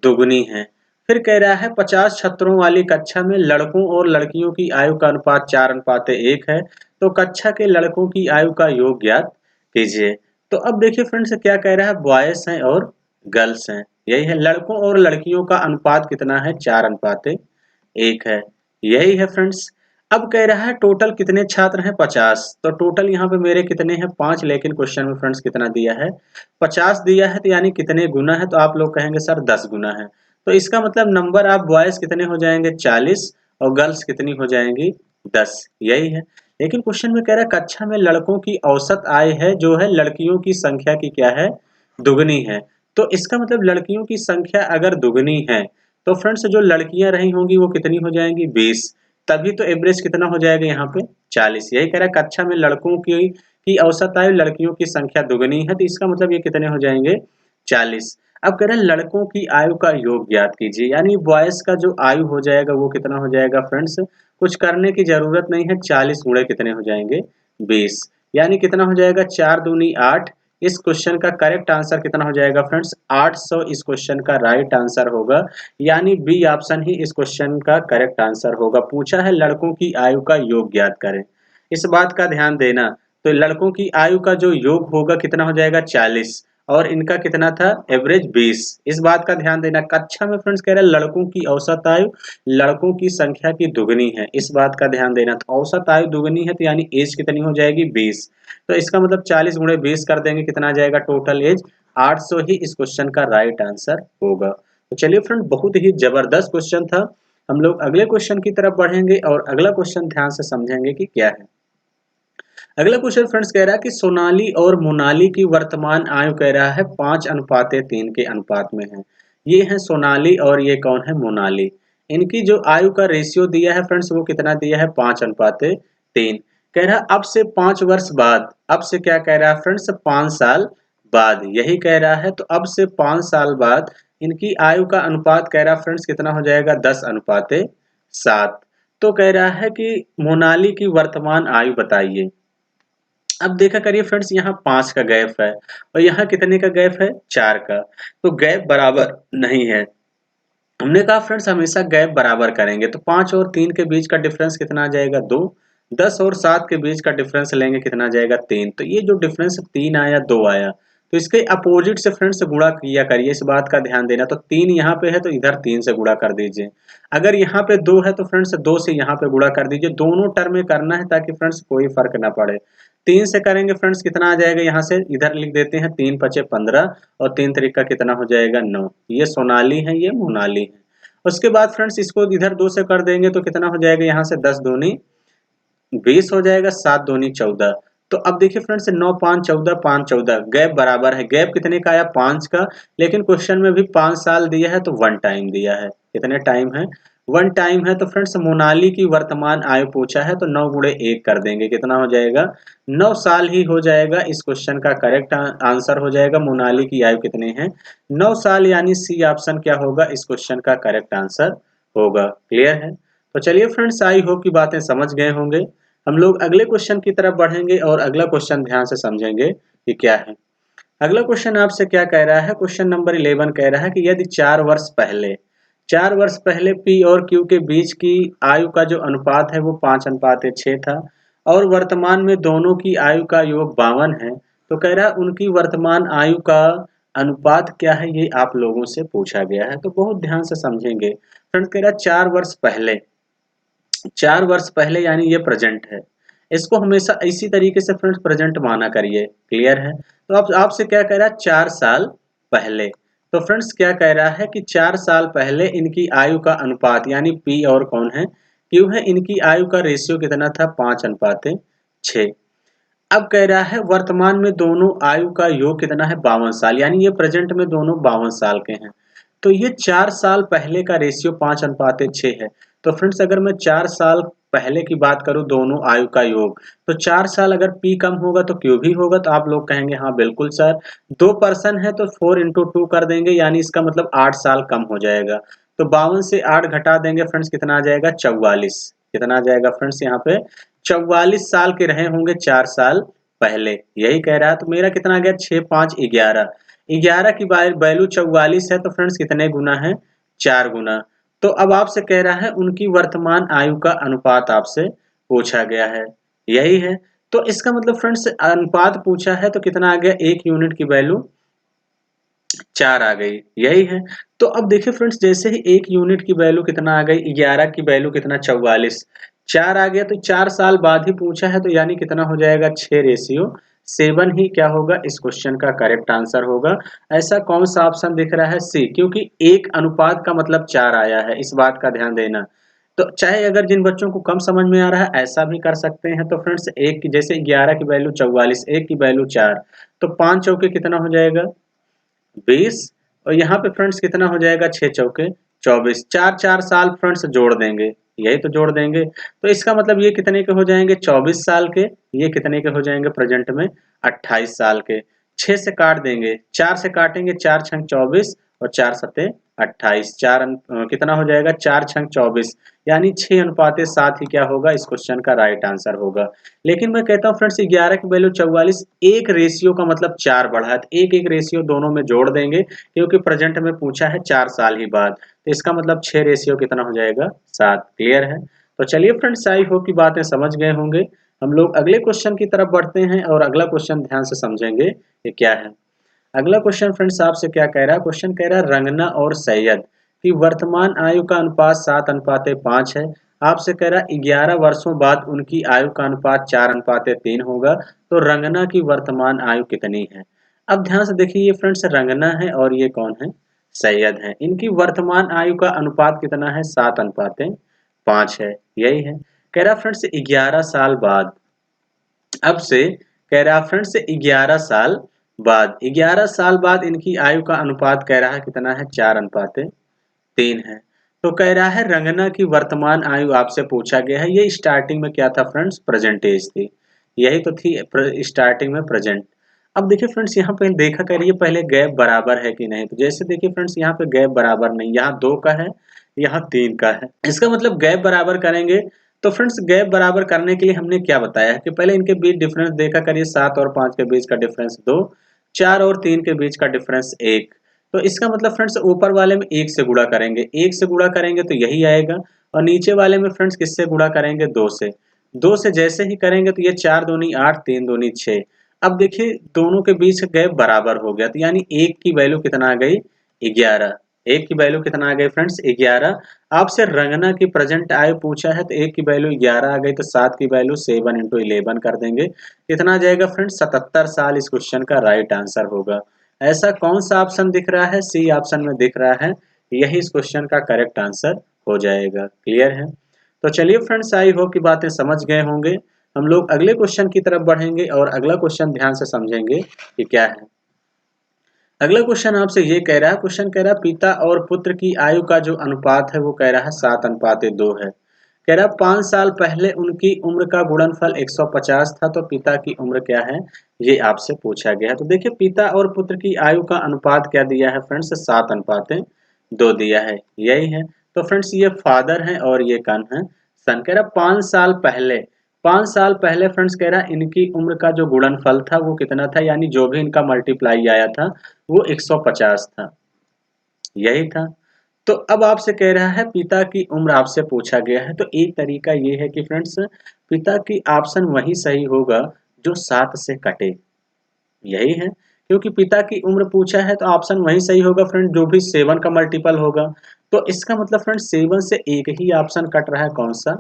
दुगुनी है। फिर कह रहा है 50 छात्रों वाली कक्षा में लड़कों और लड़कियों की आयु का अनुपात 4:1 है। तो कक्षा के लड़कों की आयु का योग ज्ञात कीजिए। तो अब देखिए फ्रेंड्स, क्या कह रहा है, बॉयज हैं और गर्ल्स हैं, यही है। लड़कों और लड़कियों का अनुपात कितना है, 4:1 है, यही है फ्रेंड्स। अब कह रहा है टोटल कितने छात्र हैं, 50। तो टोटल यहाँ पे मेरे कितने हैं, 5, लेकिन क्वेश्चन में फ्रेंड्स कितना दिया है, 50 दिया है, तो यानी कितने गुना है, तो आप लोग कहेंगे सर 10 गुना है। तो इसका मतलब नंबर आप बॉयज कितने हो जाएंगे, 40, और गर्ल्स कितनी हो जाएंगी, 10, यही है। लेकिन क्वेश्चन में कह रहा है कक्षा में लड़कों की औसत आय है जो है लड़कियों की संख्या की क्या है, दुगनी है। तो इसका मतलब लड़कियों की संख्या अगर दुगनी है तो फ्रेंड्स जो लड़कियां रही होंगी वो कितनी हो जाएंगी, 20। तभी तो एवरेज कितना हो जाएगा यहाँ पे 40। यही कह रहा है कक्षा में लड़कों की औसत आयु लड़कियों की संख्या दुगनी है, तो इसका मतलब ये कितने हो जाएंगे 40। अब कह रहे हैं लड़कों की आयु का योग ज्ञात कीजिए, यानी बॉयज का जो आयु हो जाएगा वो कितना हो जाएगा फ्रेंड्स, कुछ करने की जरूरत नहीं है, 40 गुणे कितने हो जाएंगे 20, यानी कितना हो जाएगा 4 दूनी 8। इस क्वेश्चन का करेक्ट आंसर कितना हो जाएगा फ्रेंड्स 800, इस क्वेश्चन का राइट आंसर होगा, यानी बी ऑप्शन ही इस क्वेश्चन का करेक्ट आंसर होगा। पूछा है लड़कों की आयु का योग ज्ञात करें, इस बात का ध्यान देना। तो लड़कों की आयु का जो योग होगा कितना हो जाएगा 40, और इनका कितना था एवरेज 20, इस बात का ध्यान देना। कक्षा में फ्रेंड्स कह रहे हैं लड़कों की औसत आयु लड़कों की संख्या की दुगनी है, इस बात का ध्यान देना। तो औसत आयु दुगनी है तो यानी एज कितनी हो जाएगी 20, तो इसका मतलब 40 गुणे 20 कर देंगे, कितना आ जाएगा टोटल एज 800 ही इस क्वेश्चन का राइट आंसर होगा। तो चलिए फ्रेंड बहुत ही जबरदस्त क्वेश्चन था। हम लोग अगले क्वेश्चन की तरफ बढ़ेंगे और अगला क्वेश्चन ध्यान से समझेंगे कि क्या है। अगला क्वेश्चन फ्रेंड्स कह रहा है कि सोनाली और मोनाली की वर्तमान आयु कह रहा है 5:3 के अनुपात में है। ये है सोनाली और ये कौन है मोनाली। इनकी जो आयु का रेशियो दिया है फ्रेंड्स वो कितना दिया है 5:3। कह रहा है अब से 5 वर्ष बाद, अब से क्या कह रहा है फ्रेंड्स 5 साल बाद, यही कह रहा है। तो अब से 5 साल बाद इनकी आयु का अनुपात कह रहा है फ्रेंड्स कितना हो जाएगा 10:7। तो कह रहा है कि मोनाली की वर्तमान आयु बताइए। अब देखा करिए फ्रेंड्स यहाँ 5 का गैप है और यहाँ कितने का गैप है 4 का, तो गैप बराबर नहीं है। हमने कहा फ्रेंड्स हमेशा गैप बराबर करेंगे, तो 5 और 3 के बीच का डिफरेंस कितना आ जाएगा 2, 10 और 7 के बीच का डिफरेंस लेंगे कितना आ जाएगा 3। तो ये जो डिफरेंस 3 आया 2 आया, तो इसके अपोजिट से फ्रेंड्स गुणा किया करिए, इस बात का ध्यान देना। तो 3 यहाँ पे है तो इधर 3 से गुणा कर दीजिए, अगर यहाँ पे 2 है तो फ्रेंड्स 2 से यहाँ पे गुणा कर दीजिए। दोनों टर्म में करना है ताकि फ्रेंड्स कोई फर्क ना पड़े। 3 से करेंगे फ्रेंड्स कितना आ जाएगा, यहाँ से इधर लिख देते हैं 3 पचे 15 और 3 तरीका कितना हो जाएगा 9। ये सोनाली है ये मोनाली है। उसके बाद फ्रेंड्स इसको इधर 2 से कर देंगे तो कितना हो जाएगा, यहाँ से 10 दूनी 20 हो जाएगा, 7 दूनी 14। तो अब देखिए फ्रेंड्स 9 5 14 5 14 गैप बराबर है। गैप कितने का आया 5 का, लेकिन क्वेश्चन में भी 5 साल दिया है तो 1 टाइम दिया है। कितने टाइम है 1 टाइम है। तो फ्रेंड्स मोनाली की वर्तमान आयु पूछा है तो 9 गुणे 1 कर देंगे, कितना हो जाएगा 9 साल ही हो जाएगा। इस क्वेश्चन का करेक्ट आंसर हो जाएगा मोनाली की आयु कितने हैं 9 साल, यानी सी ऑप्शन क्या होगा इस क्वेश्चन का करेक्ट आंसर होगा। क्लियर है। तो चलिए फ्रेंड्स आई होप की बातें समझ गए होंगे। हम लोग अगले क्वेश्चन की तरफ बढ़ेंगे और अगला क्वेश्चन ध्यान से समझेंगे कि क्या है। अगला क्वेश्चन आपसे क्या कह रहा है, क्वेश्चन नंबर 11 कह रहा है कि यदि 4 वर्ष पहले पी और क्यू के बीच की आयु का जो अनुपात है वो 5:6 था और वर्तमान में दोनों की आयु का योग 52 है, तो कह रहा है उनकी वर्तमान आयु का अनुपात क्या है, ये आप लोगों से पूछा गया है। तो बहुत ध्यान से समझेंगे। फ्रेंड्स कह रहा है 4 वर्ष पहले यानी ये प्रेजेंट है, इसको हमेशा इसी तरीके से फ्रेंड्स प्रेजेंट माना करिए। क्लियर है। तो अब आपसे क्या कह रहा है 4 साल पहले, तो फ्रेंड्स क्या कह रहा है कि 4 साल पहले इनकी आयु का अनुपात यानी पी और कौन है क्यू है, इनकी आयु का रेशियो कितना था 5:6। अब कह रहा है वर्तमान में दोनों आयु का योग कितना है 52 साल, यानी ये प्रेजेंट में दोनों 52 साल के हैं। तो ये 4 साल पहले का रेशियो 5:6 है। तो फ्रेंड्स अगर मैं 4 साल पहले की बात करूं दोनों आयु का योग, तो 4 साल अगर पी कम होगा तो क्यू भी होगा। तो आप लोग कहेंगे हाँ बिल्कुल सर, 2 पर्सन है तो 4 इंटू 2 कर देंगे, यानी इसका मतलब 8 साल कम हो जाएगा। तो 52 से 8 घटा देंगे फ्रेंड्स कितना आ जाएगा 44। कितना आ जाएगा फ्रेंड्स यहाँ पे 44 साल के रहे होंगे 4 साल पहले, यही कह रहा है। तो मेरा कितना आ गया 6 5 11, 11 की वैल्यू 44 है तो फ्रेंड्स कितने गुना है 4 गुना। तो अब आपसे कह रहा है उनकी वर्तमान आयु का अनुपात आपसे पूछा गया है, यही है। तो इसका मतलब फ्रेंड्स अनुपात पूछा है तो कितना आ गया 1 यूनिट की वैल्यू 4 आ गई, यही है। तो अब देखिए फ्रेंड्स जैसे ही 1 यूनिट की वैल्यू कितना आ गई 11 की वैल्यू कितना 44, 4 आ गया तो 4 साल बाद ही पूछा है तो यानी कितना हो जाएगा 6:7 ही क्या होगा इस क्वेश्चन का करेक्ट आंसर होगा। ऐसा कौन सा ऑप्शन दिख रहा है सी, क्योंकि एक अनुपात का मतलब 4 आया है, इस बात का ध्यान देना। तो चाहे अगर जिन बच्चों को कम समझ में आ रहा है ऐसा भी कर सकते हैं। तो फ्रेंड्स एक की जैसे 11 की वैल्यू 44, एक की वैल्यू 4, तो 5 चौके कितना हो जाएगा 20, और यहाँ पे फ्रेंड्स कितना हो जाएगा 6 चौके 24, 4 4 साल फ्रेंड्स जोड़ देंगे। यही तो जोड़ देंगे। तो इसका मतलब ये कितने के हो जाएंगे 24 साल के, ये कितने के हो जाएंगे प्रेजेंट में 28 साल के। 6 से काट देंगे, 4 से काटेंगे, 4 छंग 24 और 4 सते 28, कितना हो जाएगा 4 छंग 24, यानी 6:7 ही क्या होगा इस क्वेश्चन का राइट आंसर होगा। लेकिन मैं कहता हूँ फ्रेंड्स 11 की वैल्यू 44, एक रेशियो का मतलब 4 बढ़ा है, तो एक एक रेशियो दोनों में जोड़ देंगे क्योंकि प्रेजेंट में पूछा है 4 साल ही बाद, तो इसका मतलब 6 रेशियो कितना हो जाएगा 7। क्लियर है? तो चलिए फ्रेंड्स, आई होप की बातें समझ गए होंगे। हम लोग अगले क्वेश्चन की तरफ बढ़ते हैं और अगला क्वेश्चन ध्यान से समझेंगे ये क्या है। अगला क्वेश्चन फ्रेंड्स आपसे क्या कह रहा है, क्वेश्चन कह रहा है रंगना और सैयद की वर्तमान आयु का अनुपात 7:5 है। आपसे कह रहा है 11 वर्षों बाद उनकी आयु का अनुपात 4:3 होगा, तो रंगना की वर्तमान आयु कितनी है। अब ध्यान से देखिए, ये फ्रेंड्स रंगना है और ये कौन है, सैयद है। इनकी वर्तमान आयु का अनुपात कितना है 7:5 है, यही है। कह रहा फ्रेंड्स 11 साल बाद, अब से कह रहा फ्रेंड्स 11 साल बाद इनकी आयु का अनुपात कह रहा है कितना है 4:3 है। तो कह रहा है रंगना की वर्तमान आयु आपसे पूछा गया है। ये स्टार्टिंग में क्या था फ्रेंड्स, प्रेजेंट एज थी, यही तो थी स्टार्टिंग में प्रेजेंट। अब देखिए फ्रेंड्स, यहाँ पे देखा करिए पहले गैप बराबर है कि नहीं। तो जैसे देखिए फ्रेंड्स, यहाँ पे गैप बराबर नहीं, यहाँ 2 का है, यहाँ 3 का है। इसका मतलब गैप बराबर करेंगे। तो फ्रेंड्स गैप बराबर करने के लिए हमने क्या बताया है कि पहले इनके बीच डिफरेंस देखा करिए, 7 और 5 के बीच का डिफरेंस 2, 4 और 3 के बीच का डिफरेंस 1। तो इसका मतलब फ्रेंड्स ऊपर वाले में 1 से गुणा करेंगे, 1 से गुणा करेंगे तो यही आएगा, और नीचे वाले में फ्रेंड्स किससे गुणा करेंगे 2 से। 2 से जैसे ही करेंगे तो ये 4 दूनी 8, 3 दूनी 6। अब देखिए दोनों के बीच गैप बराबर हो गया, तो यानी 1 की वैल्यू कितना आ गई 11। 1 की वैल्यू कितना आ गई फ्रेंड्स 11। आपसे रंगना की प्रेजेंट आयु पूछा है, तो 1 की वैल्यू 11 आ गई, तो 7 की वैल्यू 7 इंटू 11 कर देंगे, कितना आ जाएगा फ्रेंड्स 77 साल इस क्वेश्चन का राइट आंसर होगा। ऐसा कौन सा ऑप्शन दिख रहा है, सी ऑप्शन में दिख रहा है, यही इस क्वेश्चन का करेक्ट आंसर हो जाएगा। क्लियर है? तो चलिए फ्रेंड्स, आई होप की बातें समझ गए होंगे। हम लोग अगले क्वेश्चन की तरफ बढ़ेंगे और अगला क्वेश्चन ध्यान से समझेंगे कि क्या है। अगला क्वेश्चन आपसे ये कह रहा है, क्वेश्चन कह रहा है पिता और पुत्र की आयु का जो अनुपात है वो कह रहा है 7:2 है। कह रहा है 5 साल पहले उनकी उम्र का गुणनफल 150 था, तो पिता की उम्र क्या है ये आपसे पूछा गया है। तो देखिए पिता और पुत्र की आयु का अनुपात क्या दिया है फ्रेंड्स 7:2 दिया है, यही है। तो फ्रेंड्स ये फादर है और ये कौन है, सन। कह रहा 5 साल पहले फ्रेंड्स कह रहा इनकी उम्र का जो गुणनफल था वो कितना था, यानी जो भी इनका मल्टीप्लाई आया था वो 150 था, यही था। तो अब आपसे कह रहा है पिता की उम्र आपसे पूछा गया है। तो एक तरीका ये है कि फ्रेंड्स पिता की ऑप्शन वही सही होगा जो 7 से कटे, यही है। क्योंकि पिता की उम्र पूछा है तो ऑप्शन वही सही होगा फ्रेंड जो भी 7 का मल्टीपल होगा। तो इसका मतलब फ्रेंड 7 से एक ही ऑप्शन कट रहा है, कौन सा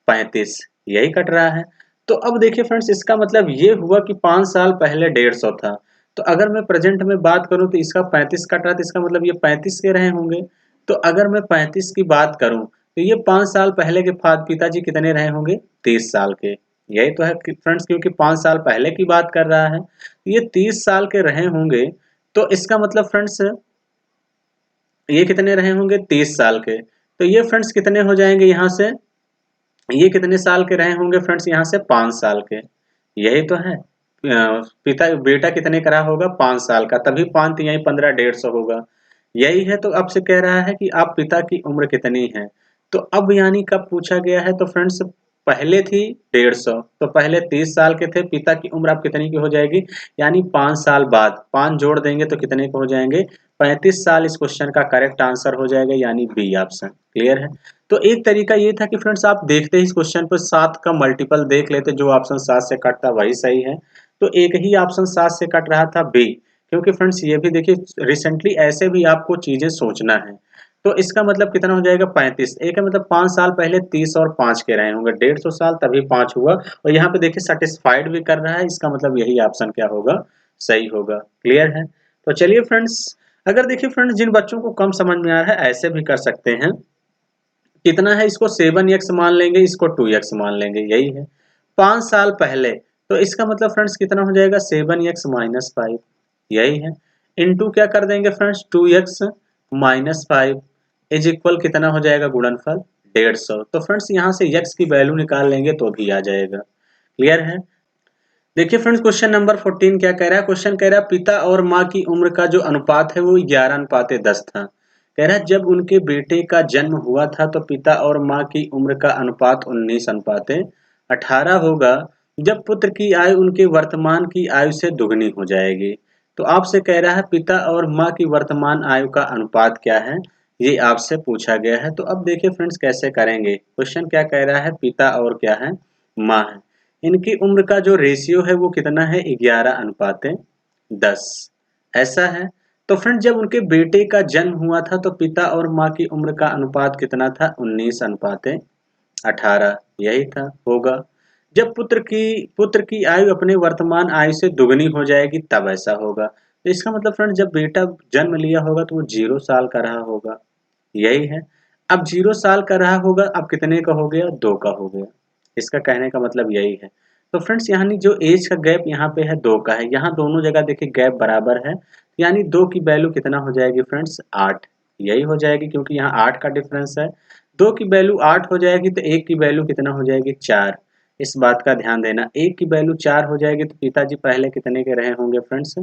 35, यही कट रहा है। तो अब देखिए फ्रेंड्स, इसका मतलब ये हुआ कि 5 साल पहले 150 था, तो अगर मैं प्रेजेंट में बात करूं तो इसका 35 कट रहा है, तो इसका मतलब ये 35 के रहे होंगे। तो अगर मैं 35 की बात करूं तो ये 5 साल पहले के पिताजी कितने रहे होंगे 30 साल के, यही तो है फ्रेंड्स, क्योंकि 5 साल पहले की बात कर रहा है, ये 30 साल के रहे होंगे। तो इसका मतलब फ्रेंड्स ये कितने रहे होंगे 30 साल के, तो ये फ्रेंड्स कितने हो जाएंगे यहाँ से, ये कितने साल के रहे होंगे फ्रेंड्स यहाँ से 5 साल के, यही तो है। पिता बेटा कितने का रहा होगा 5 साल का, तभी 5 यही 15 150 होगा, यही है। तो आपसे कह रहा है कि आप पिता की उम्र कितनी है। तो अब यानी कब पूछा गया है, तो फ्रेंड्स पहले थी 150, तो पहले 30 साल के थे, पिता की उम्र आप कितनी की हो जाएगी, यानी 5 साल बाद 5 जोड़ देंगे तो कितने को हो जाएंगे 35 साल इस क्वेश्चन का करेक्ट आंसर हो जाएगा, यानी बी ऑप्शन। क्लियर है? तो एक तरीका ये था कि फ्रेंड्स आप देखते ही इस क्वेश्चन पर 7 का मल्टीपल देख लेते, जो ऑप्शन 7 से कटता वही सही है। तो एक ही ऑप्शन 7 से कट रहा था बी, क्योंकि फ्रेंड्स ये भी देखिए रिसेंटली ऐसे भी आपको चीजें सोचना है। तो इसका मतलब कितना हो जाएगा 35, एक है मतलब 5 साल पहले 30 और 5 के रहे होंगे 150 साल, तभी 5 हुआ, और यहाँ पे देखिए सेटिस्फाइड भी कर रहा है, इसका मतलब यही ऑप्शन क्या होगा सही होगा। क्लियर है? तो चलिए फ्रेंड्स, अगर देखिए फ्रेंड्स जिन बच्चों को कम समझ में आ रहा है ऐसे भी कर सकते हैं। कितना है, इसको 7x मान लेंगे, इसको 2x मान लेंगे, यही है। 5 साल पहले, तो इसका मतलब फ्रेंड्स कितना हो जाएगा 7x माइनस 5, यही है। इनटू क्या कर देंगे friends 2x minus 5 is equal कितना हो जाएगा गुणनफल 150। तो फ्रेंड्स यहाँ से यक्स की वैल्यू निकाल लेंगे तो भी आ जाएगा। क्लियर है। देखिए फ्रेंड्स क्वेश्चन नंबर 14 क्या कह रहा है। क्वेश्चन कह रहा है पिता और माँ की उम्र का जो अनुपात है वो 11:10 था। कह रहा है जब उनके बेटे का जन्म हुआ था तो पिता और माँ की उम्र का अनुपात 19:18 होगा जब पुत्र की आयु उनके वर्तमान की आयु से दुगनी हो जाएगी। तो आपसे कह रहा है पिता और माँ की वर्तमान आयु का अनुपात क्या है, ये आपसे पूछा गया है। तो अब देखिए फ्रेंड्स कैसे करेंगे। क्वेश्चन क्या कह रहा है, पिता और क्या है, माँ है। इनकी उम्र का जो रेशियो है वो कितना है, 11:10 ऐसा है। तो फ्रेंड जब उनके बेटे का जन्म हुआ था तो पिता और माँ की उम्र का अनुपात कितना था, 19:18 यही था होगा। जब पुत्र की आयु अपने वर्तमान आयु से दुगनी हो जाएगी तब ऐसा होगा। तो इसका मतलब फ्रेंड जब बेटा जन्म लिया होगा तो वो 0 साल का रहा होगा, यही है। अब 0 साल का रहा होगा, अब कितने का हो गया, 2 का हो गया। इसका कहने का मतलब यही है। तो फ्रेंड्स यानी जो एज का गैप यहाँ पे है 2 का है, यहाँ दोनों जगह देखिए गैप बराबर है, यानी 2 की वैल्यू कितना हो जाएगी फ्रेंड्स, 8 यही हो जाएगी, क्योंकि यहाँ 8 का डिफरेंस है। 2 की वैल्यू 8 हो जाएगी तो 1 की वैल्यू कितना हो जाएगी, 4। इस बात का ध्यान देना, 1 की वैल्यू 4 हो जाएगी तो पिताजी पहले कितने के रहे होंगे फ्रेंड्स,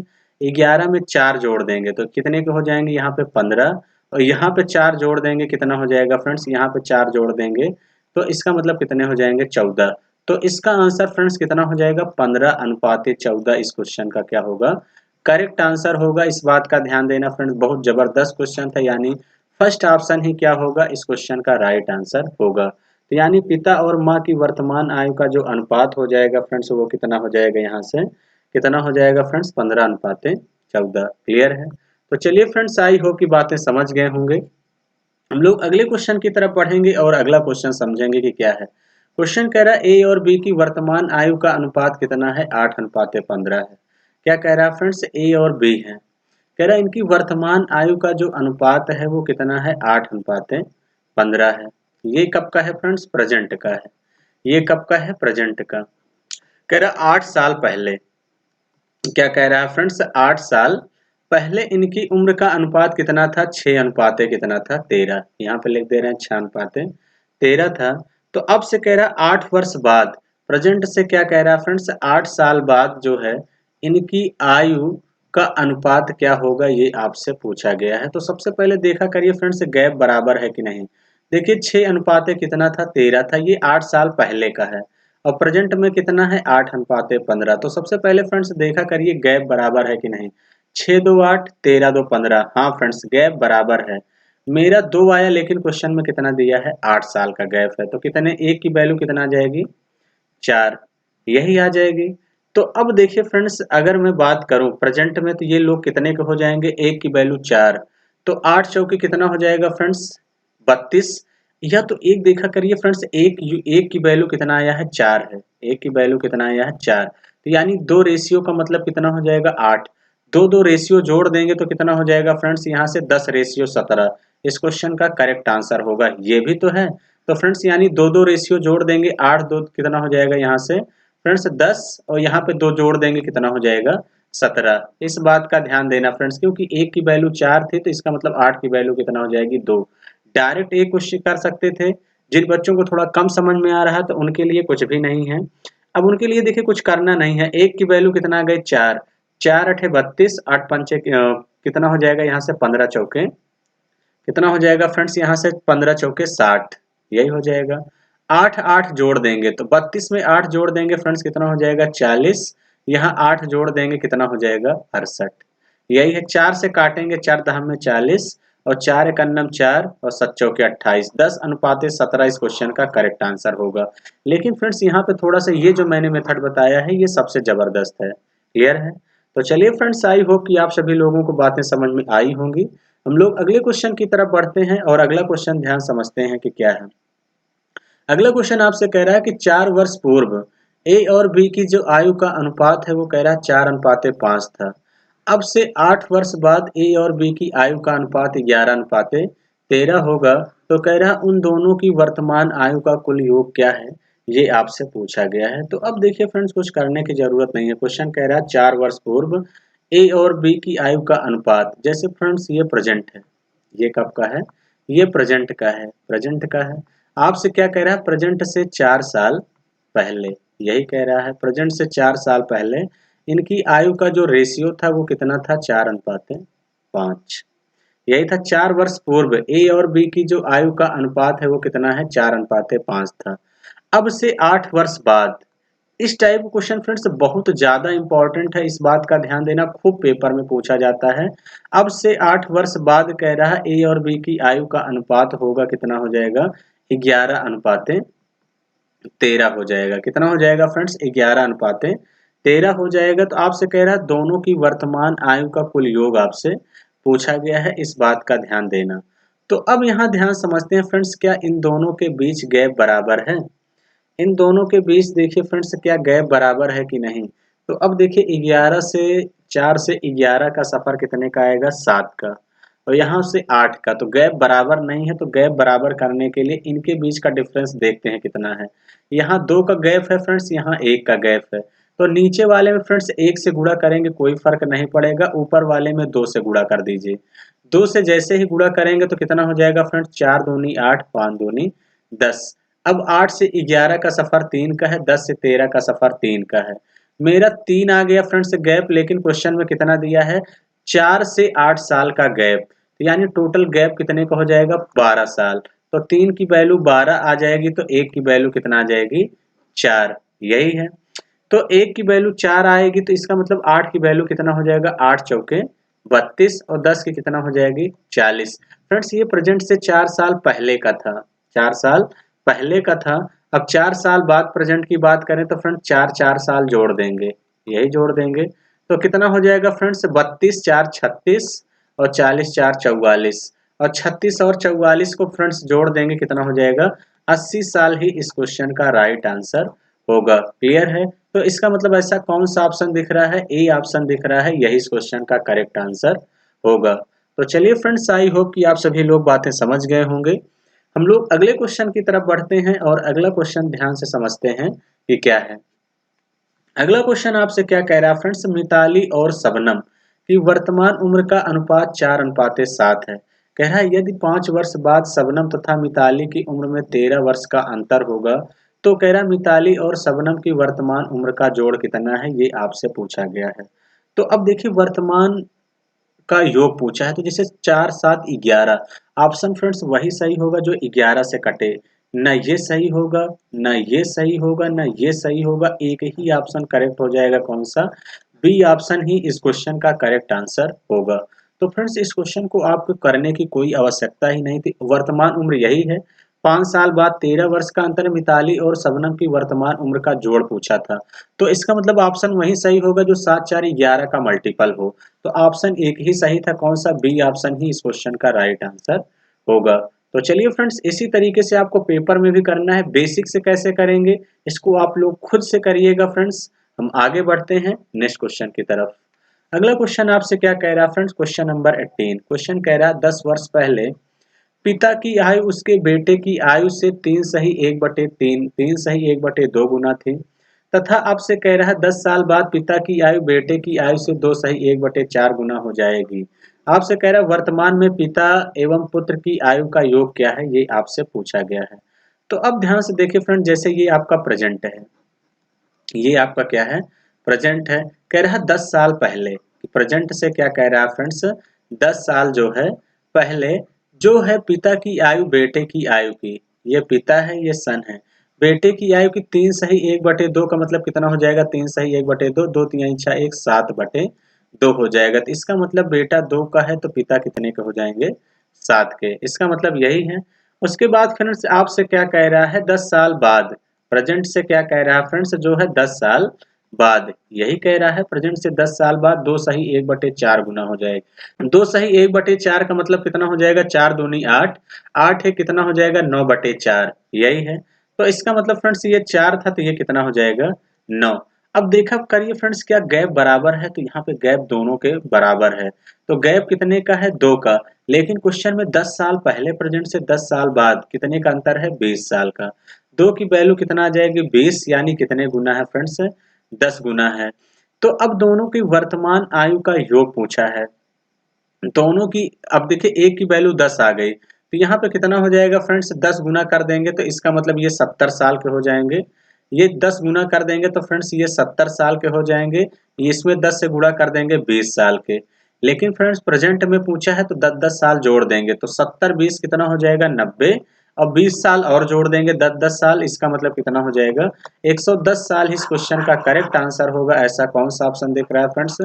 11 में 4 जोड़ देंगे तो कितने के हो जाएंगे, यहाँ पे 15, और यहाँ पे 4 जोड़ देंगे कितना हो जाएगा फ्रेंड्स, यहाँ पे 4 जोड़ देंगे तो इसका मतलब कितने हो जाएंगे, 14। तो इसका आंसर फ्रेंड्स कितना हो जाएगा, 15:14 इस क्वेश्चन का क्या होगा, करेक्ट आंसर होगा। इस बात का ध्यान देना फ्रेंड्स, बहुत जबरदस्त क्वेश्चन था, यानी फर्स्ट ऑप्शन ही क्या होगा, इस क्वेश्चन का राइट आंसर होगा। तो यानी पिता और माँ की वर्तमान आयु का जो अनुपात हो जाएगा फ्रेंड्स वो कितना हो जाएगा, यहाँ से कितना हो जाएगा फ्रेंड्स, 15:14। क्लियर है। तो चलिए फ्रेंड्स, आई होप की बातें समझ गए होंगे। हम लोग अगले क्वेश्चन की तरफ बढ़ेंगे और अगला क्वेश्चन समझेंगे कि क्या है। क्वेश्चन कह रहा है ए और बी की वर्तमान आयु का अनुपात कितना है, 8:15 है। क्या कह रहा है फ्रेंड्स, ए और बी है। कह रहा है इनकी वर्तमान आयु का जो अनुपात है वो कितना है, 8:15 है। ये कब का है फ्रेंड्स, प्रेजेंट का है। ये कब का है, प्रेजेंट का। कह रहा है 8 साल पहले। क्या कह रहा है फ्रेंड्स, 8 साल पहले इनकी उम्र का अनुपात कितना था, 6:13 कितना था, 13। यहाँ पे लिख दे रहे हैं 6:13 था। तो अब से कह रहा है 8 वर्ष बाद, प्रेजेंट से क्या कह रहा है फ्रेंड्स, 8 साल बाद जो है इनकी आयु का अनुपात क्या होगा, ये आपसे पूछा गया है। तो सबसे पहले देखा करिए फ्रेंड्स गैप बराबर है कि नहीं। देखिए 6 अनुपात कितना था, 13 था, ये 8 साल पहले का है, और प्रेजेंट में कितना है, 8:15। तो सबसे पहले फ्रेंड्स देखा करिए गैप बराबर है कि नहीं। 6 2 8, 13 2 15। हाँ फ्रेंड्स गैप बराबर है। मेरा 2 आया लेकिन क्वेश्चन में कितना दिया है, 8 साल का गैप है, तो कितने, एक की वैल्यू कितना आ जाएगी, 4 यही आ जाएगी। तो अब देखिए फ्रेंड्स अगर मैं बात करूं प्रेजेंट में तो ये लोग कितने के हो जाएंगे, एक की वैल्यू 4, तो 8 चौके कितना हो जाएगा फ्रेंड्स, 32। या तो एक देखा करिए फ्रेंड्स, एक की वैल्यू कितना आया है, 4 है। एक की वैल्यू कितना आया है, 4। तो यानी 2 रेशियो का मतलब कितना हो जाएगा, 8। दो रेशियो जोड़ देंगे तो कितना हो जाएगा फ्रेंड्स, यहाँ से 10:17 इस क्वेश्चन का करेक्ट आंसर होगा। ये भी तो है। तो फ्रेंड्स यानी दो रेशियो जोड़ देंगे, 8 2 कितना हो जाएगा यहाँ से फ्रेंड्स 10, और यहाँ पे 2 जोड़ देंगे कितना हो जाएगा, 17। इस बात का ध्यान देना फ्रेंड्स, क्योंकि एक की वैल्यू 4 थी तो इसका मतलब 8 की वैल्यू कितना हो जाएगी, 2। डायरेक्ट एक क्वेश्चन कर सकते थे। जिन बच्चों को थोड़ा कम समझ में आ रहा है तो उनके लिए कुछ भी नहीं है। अब उनके लिए देखिए कुछ करना नहीं है। एक की वैल्यू कितना आ गई, 4, 4 8 32, 8 पंचे कितना हो जाएगा यहाँ से, 15 चौके कितना हो जाएगा फ्रेंड्स, यहाँ से 15 चौके 60 यही हो जाएगा। 8 8 जोड़ देंगे तो 32 में 8 जोड़ देंगे फ्रेंड्स कितना हो जाएगा, 40। यहाँ 8 जोड़ देंगे कितना हो जाएगा, 68 यही है। 4 से काटेंगे, 4 दहम में 40, और 4 एक अन्नम 4, और 7 चौके 28, 10:17 इस क्वेश्चन का करेक्ट आंसर होगा। लेकिन फ्रेंड्स यहाँ पे थोड़ा सा ये जो मैंने मेथड बताया है ये सबसे जबरदस्त है। क्लियर है। तो चलिए फ्रेंड्स, आई होप कि आप सभी लोगों को बातें समझ में आई होंगी। हम लोग अगले क्वेश्चन की तरफ बढ़ते हैं और अगला क्वेश्चन ध्यान समझते हैं कि क्या है। अगला क्वेश्चन आपसे कह रहा है कि 4 वर्ष पूर्व ए और बी की जो आयु का अनुपात है वो कह रहा है 4:5 था। अब से 8 वर्ष बाद ए और बी की आयु का अनुपात 11:13 होगा। तो कह रहा है उन दोनों की वर्तमान आयु का कुल योग क्या है, ये आपसे पूछा गया है। तो अब देखिए फ्रेंड्स कुछ करने की जरूरत नहीं है। क्वेश्चन कह रहा है 4 वर्ष पूर्व ए और बी की आयु का अनुपात। जैसे फ्रेंड्स ये प्रेजेंट है, ये कब का है, ये प्रेजेंट का है, प्रेजेंट का है। आपसे क्या कह रहा है, प्रेजेंट से 4 साल पहले, यही कह रहा है प्रेजेंट से 4 साल पहले इनकी आयु का जो रेशियो था वो कितना था, 4:5। यही था 4 वर्ष पूर्व ए और बी की जो आयु का अनुपात है वो कितना है, 4:5 था। अब से 8 वर्ष बाद, इस टाइप का क्वेश्चन फ्रेंड्स बहुत ज्यादा इंपॉर्टेंट है, इस बात का ध्यान देना, खूब पेपर में पूछा जाता है। अब से 8 वर्ष बाद कह रहा है ए और बी की आयु का अनुपात होगा, कितना हो जाएगा, 11:13 हो जाएगा। कितना हो जाएगा फ्रेंड्स, 11:13 हो जाएगा। तो आपसे कह रहा है दोनों की वर्तमान आयु का कुल योग आपसे पूछा गया है, इस बात का ध्यान देना। तो अब यहाँ ध्यान समझते हैं फ्रेंड्स, क्या इन दोनों के बीच गैप बराबर है। इन दोनों के बीच देखिए फ्रेंड्स क्या गैप बराबर है कि नहीं। तो अब देखिए 11 से 4 से 11 का सफर कितने का आएगा, 7 का, और यहाँ से 8 का। तो गैप बराबर नहीं है, तो गैप बराबर करने के लिए इनके बीच का डिफरेंस देखते हैं कितना है। यहाँ 2 का गैप है फ्रेंड्स, यहाँ 1 का गैप है। तो नीचे वाले में फ्रेंड्स 1 से गुणा करेंगे कोई फर्क नहीं पड़ेगा, ऊपर वाले में 2 से गुणा कर दीजिए। 2 से जैसे ही गुणा करेंगे तो कितना हो जाएगा फ्रेंड्स, 4 दूनी 8, 5 दूनी 10। अब 8 से 11 का सफर 3 का है, 10 से 13 का सफर 3 का है। मेरा 3 आ गया फ्रेंड्स गैप, लेकिन क्वेश्चन में कितना दिया है, 4 से 8 साल का गैप। तो यानी टोटल गैप कितने का हो जाएगा, 12 साल। तो 3 की वैल्यू 12 आ जाएगी, तो 1 की वैल्यू कितना आ जाएगी, 4। यही है। तो 1 की वैल्यू 4 आएगी, तो इसका मतलब 8 की वैल्यू कितना हो जाएगा, 8 चौके 32, और 10 की कितना हो जाएगी, 40। फ्रेंड्स ये प्रेजेंट से 4 साल पहले का था, 4 साल पहले का था। अब 4 साल बाद प्रेजेंट की बात करें तो फ्रेंड्स 4 साल जोड़ देंगे, यही जोड़ देंगे। तो कितना हो जाएगा फ्रेंड्स, 32 4 36, और 40 4 44, और 36 और 44 को फ्रेंड्स जोड़ देंगे, कितना हो जाएगा, 80 साल ही इस क्वेश्चन का राइट आंसर होगा। क्लियर है। तो इसका मतलब ऐसा कौन सा ऑप्शन दिख रहा है, ए ऑप्शन दिख रहा है, यही इस क्वेश्चन का करेक्ट आंसर होगा। तो चलिए फ्रेंड्स, आई होप कि आप सभी लोग बातें समझ गए होंगे। हम लोग अगले क्वेश्चन की तरफ बढ़ते हैं और अगला क्वेश्चन ध्यान से समझते हैं कि क्या है। अगला क्वेश्चन आपसे क्या कह रहा है फ्रेंड्स, मिताली और शबनम की वर्तमान उम्र का अनुपात 4:7 है। कह रहा है यदि 5 वर्ष बाद शबनम तथा मिताली की उम्र में 13 वर्ष का अंतर होगा, तो कह रहा मिताली और शबनम की वर्तमान उम्र का जोड़ कितना है, ये आपसे पूछा गया है। तो अब देखिए वर्तमान का योग पूछा है, तो जैसे 4 7 11, ऑप्शन फ्रेंड्स वही सही होगा जो 11 से कटे। न ये सही होगा, न ये सही होगा, न ये सही होगा, एक ही ऑप्शन करेक्ट हो जाएगा, कौन सा, बी ऑप्शन ही इस क्वेश्चन का करेक्ट आंसर होगा। तो फ्रेंड्स इस क्वेश्चन को आपको करने की कोई आवश्यकता ही नहीं थी, वर्तमान उम्र यही है। 5 साल बाद 13 वर्ष का अंतर, मिताली और शबनम की वर्तमान उम्र का जोड़ पूछा था। तो इसका मतलब ऑप्शन वही सही होगा जो 7 4 11 का मल्टीपल हो। तो ऑप्शन एक ही सही था, कौन सा, बी ऑप्शन ही इस क्वेश्चन का राइट आंसर होगा। तो चलिए फ्रेंड्स, इसी तरीके से आपको पेपर में भी करना है। बेसिक से कैसे करेंगे इसको आप लोग खुद से करिएगा फ्रेंड्स। हम आगे बढ़ते हैं नेक्स्ट क्वेश्चन की तरफ। अगला क्वेश्चन आपसे क्या कह रहा है फ्रेंड्स, क्वेश्चन नंबर 18। क्वेश्चन कह रहा है 10 वर्ष पहले पिता की आयु उसके बेटे की आयु से 3 सही 1/2 गुना थी, तथा आपसे कह रहा है 10 साल बाद पिता की आयु बेटे की आयु से 2 सही 1/4 गुना हो जाएगी। आपसे कह रहा है वर्तमान में पिता एवं पुत्र की आयु का योग क्या है, ये आपसे पूछा गया है। तो अब ध्यान से देखिए फ्रेंड, जैसे ये आपका प्रेजेंट है, ये आपका क्या है, प्रेजेंट है। कह रहा है 10 साल पहले, प्रेजेंट से क्या कह रहा है फ्रेंड्स, 10 साल जो है पहले, जो है पिता की आयु बेटे की आयु की, ये पिता है ये सन है, बेटे की आयु की 3 सही 1/2 का मतलब कितना हो जाएगा, 3 सही 1/2, 2 3 6 1 7/2 हो जाएगा। तो इसका मतलब बेटा 2 का है तो पिता कितने के हो जाएंगे, 7 के। इसका मतलब यही है। उसके बाद फ्रेंड्स आपसे क्या कह रहा है, 10 साल बाद, प्रेजेंट से क्या कह रहा है फ्रेंड्स, जो है 10 साल बाद, यही कह रहा है प्रेजेंट से 10 साल बाद 2 सही 1/4 गुना हो जाएगा। 2 सही 1/4 का मतलब कितना हो जाएगा, 4 दूनी 8, 8 है कितना हो जाएगा 9/4, यही है। तो इसका मतलब फ्रेंड्स ये 4 था तो ये कितना हो जाएगा 9। अब देखा करिए फ्रेंड्स, क्या गैप बराबर है, तो यहाँ पे गैप दोनों के बराबर है। तो गैप कितने का है, 2 का। लेकिन क्वेश्चन में 10 साल पहले प्रेजेंट से 10 साल बाद कितने का अंतर है, 20 साल का। 2 की वैल्यू कितना आ जाएगी, 20, यानी कितने गुना है फ्रेंड्स, 10 गुना है। तो अब दोनों की वर्तमान आयु का योग पूछा है, दोनों की। अब देखिए एक की वैल्यू 10 आ गई, तो यहाँ पे कितना हो जाएगा फ्रेंड्स, 10 गुना कर देंगे तो इसका मतलब ये 70 साल के हो जाएंगे। ये 10 गुना कर देंगे तो फ्रेंड्स ये 70 साल के हो जाएंगे। इसमें 10 से गुणा कर देंगे 20 साल के। लेकिन फ्रेंड्स प्रेजेंट में पूछा है तो 10-10 साल जोड़ देंगे तो 70-20 कितना हो जाएगा 90, और 20 साल और जोड़ देंगे 10-10 साल, इसका मतलब कितना हो जाएगा 110 साल। इस क्वेश्चन का करेक्ट आंसर होगा। ऐसा कौन सा ऑप्शन दिख रहा है फ्रेंड्स,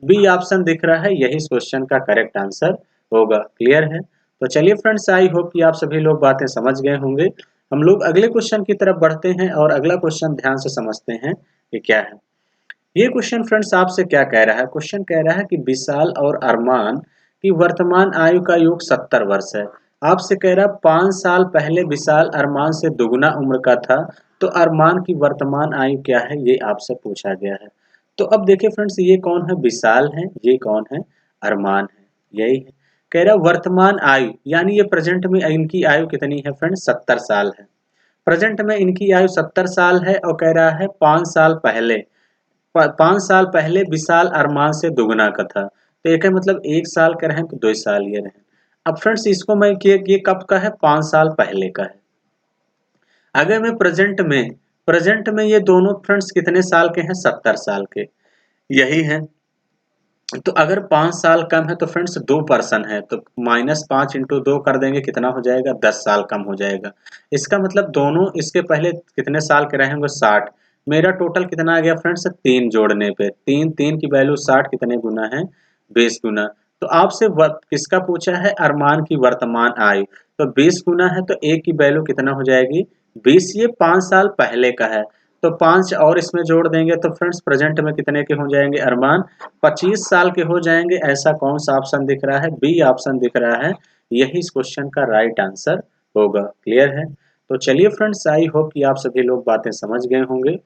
बी ऑप्शन दिख रहा है, यही इस क्वेश्चन का करेक्ट आंसर होगा। क्लियर है? तो चलिए फ्रेंड्स, आई होप कि आप सभी लोग बातें समझ गए होंगे। हम लोग अगले क्वेश्चन की तरफ बढ़ते हैं और अगला क्वेश्चन ध्यान से समझते हैं कि क्या है। ये क्वेश्चन फ्रेंड्स आपसे क्या कह रहा है, क्वेश्चन कह रहा है कि विशाल और अरमान की वर्तमान आयु का योग 70 वर्ष है। आपसे कह रहा है 5 साल पहले विशाल अरमान से दुगना उम्र का था, तो अरमान की वर्तमान आयु क्या है, ये आपसे पूछा गया है। तो अब देखिए फ्रेंड्स, ये कौन है, विशाल है, ये कौन है, अरमान है, यही है। कह रहा वर्तमान आयु, यानी ये प्रेजेंट में इनकी आयु कितनी है फ्रेंड्स, 70 साल है। प्रेजेंट में इनकी आयु 70 साल है और कह रहा है 5 साल पहले, 5 साल पहले विशाल अरमान से दुगना का था। तो एक है मतलब 1 साल का रहे तो 2 साल ये रहे। अब फ्रेंड्स इसको मैं ये कब का है, 5 साल पहले का है। अगर मैं प्रेजेंट में ये दोनों फ्रेंड्स कितने साल के हैं, 70 साल के, यही है। तो अगर 5 साल कम है तो फ्रेंड्स 2 पर्सन है तो -5 इंटू 2 कर देंगे, कितना हो जाएगा 10 साल कम हो जाएगा। इसका मतलब दोनों इसके पहले कितने साल के रहेंगे, 60। मेरा टोटल कितना आ गया फ्रेंड्स, 3 जोड़ने पे 3 की वैल्यू 60 कितने गुना है, 20 गुना। तो आपसे किसका पूछा है, अरमान की वर्तमान आयु, तो 20 गुना है तो एक की वैल्यू कितना हो जाएगी 20। ये 5 साल पहले का है तो 5 और इसमें जोड़ देंगे तो फ्रेंड्स प्रेजेंट में कितने के हो जाएंगे अरमान, 25 साल के हो जाएंगे। ऐसा कौन सा ऑप्शन दिख रहा है, बी ऑप्शन दिख रहा है, यही इस क्वेश्चन का राइट आंसर होगा। क्लियर है? तो चलिए फ्रेंड्स, आई होप कि आप सभी लोग बातें समझ गए होंगे।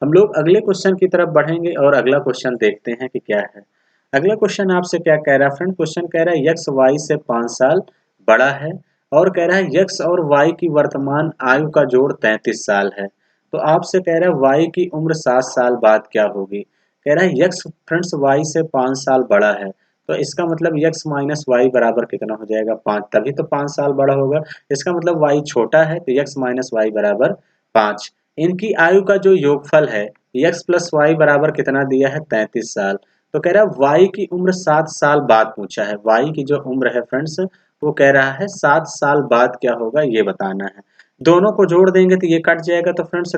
हम लोग अगले क्वेश्चन की तरफ बढ़ेंगे और अगला क्वेश्चन देखते हैं कि क्या है। अगला क्वेश्चन आपसे क्या कह रहा है फ्रेंड, क्वेश्चन कह रहा है यक्स वाई से 5 साल बड़ा है और कह रहा है यक्स और वाई की वर्तमान आयु का जोड़ 33 साल है। तो आपसे कह रहा है वाई की उम्र 7 साल बाद क्या होगी। कह रहा है यक्स फ्रेंड्स वाई से 5 साल बड़ा है, तो इसका मतलब यक्स माइनस वाई बराबर कितना हो जाएगा 5, तभी तो 5 साल बड़ा होगा। इसका मतलब वाई छोटा है तो यक्स माइनस वाई बराबर 5। इनकी आयु का जो योगफल है यक्स प्लस वाई बराबर कितना दिया है 33 साल। तो कह रहा है वाई की उम्र 7 साल बाद पूछा है, वाई की जो उम्र है फ्रेंड्स वो कह रहा है 7 साल बाद क्या होगा ये बताना है। दोनों को जोड़ देंगे तो ये कट जाएगा तो फ्रेंड्स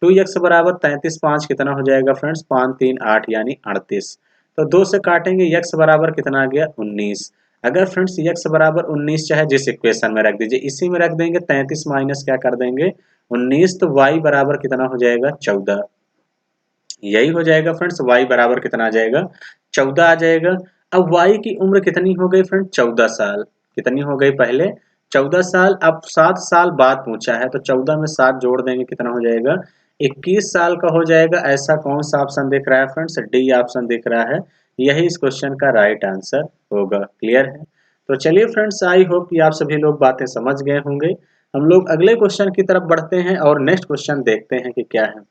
2x बराबर 33 5 कितना हो जाएगा फ्रेंड्स 5 3 8 यानी 38। तो 2 से काटेंगे x बराबर कितना आ गया 19। अगर फ्रेंड्स x बराबर 19 चाहे जिस इक्वेशन में रख दीजिए, इसी में रख देंगे 33 माइनस क्या कर देंगे 19, तो y बराबर कितना हो जाएगा 14। यही हो जाएगा फ्रेंड्स, y बराबर कितना आ जाएगा 14 आ जाएगा। अब y की उम्र कितनी हो गई फ्रेंड 14 साल, कितनी हो गई पहले 14 साल, अब 7 साल बाद पूछा है तो 14 में 7 जोड़ देंगे कितना हो जाएगा 21 साल का हो जाएगा। ऐसा कौन सा ऑप्शन दिख रहा है फ्रेंड्स, डी ऑप्शन दिख रहा है, यही इस क्वेश्चन का राइट आंसर होगा। क्लियर है? तो चलिए फ्रेंड्स, आई होप कि आप सभी लोग बातें समझ गए होंगे। हम लोग अगले क्वेश्चन की तरफ बढ़ते हैं और नेक्स्ट क्वेश्चन देखते हैं कि क्या है।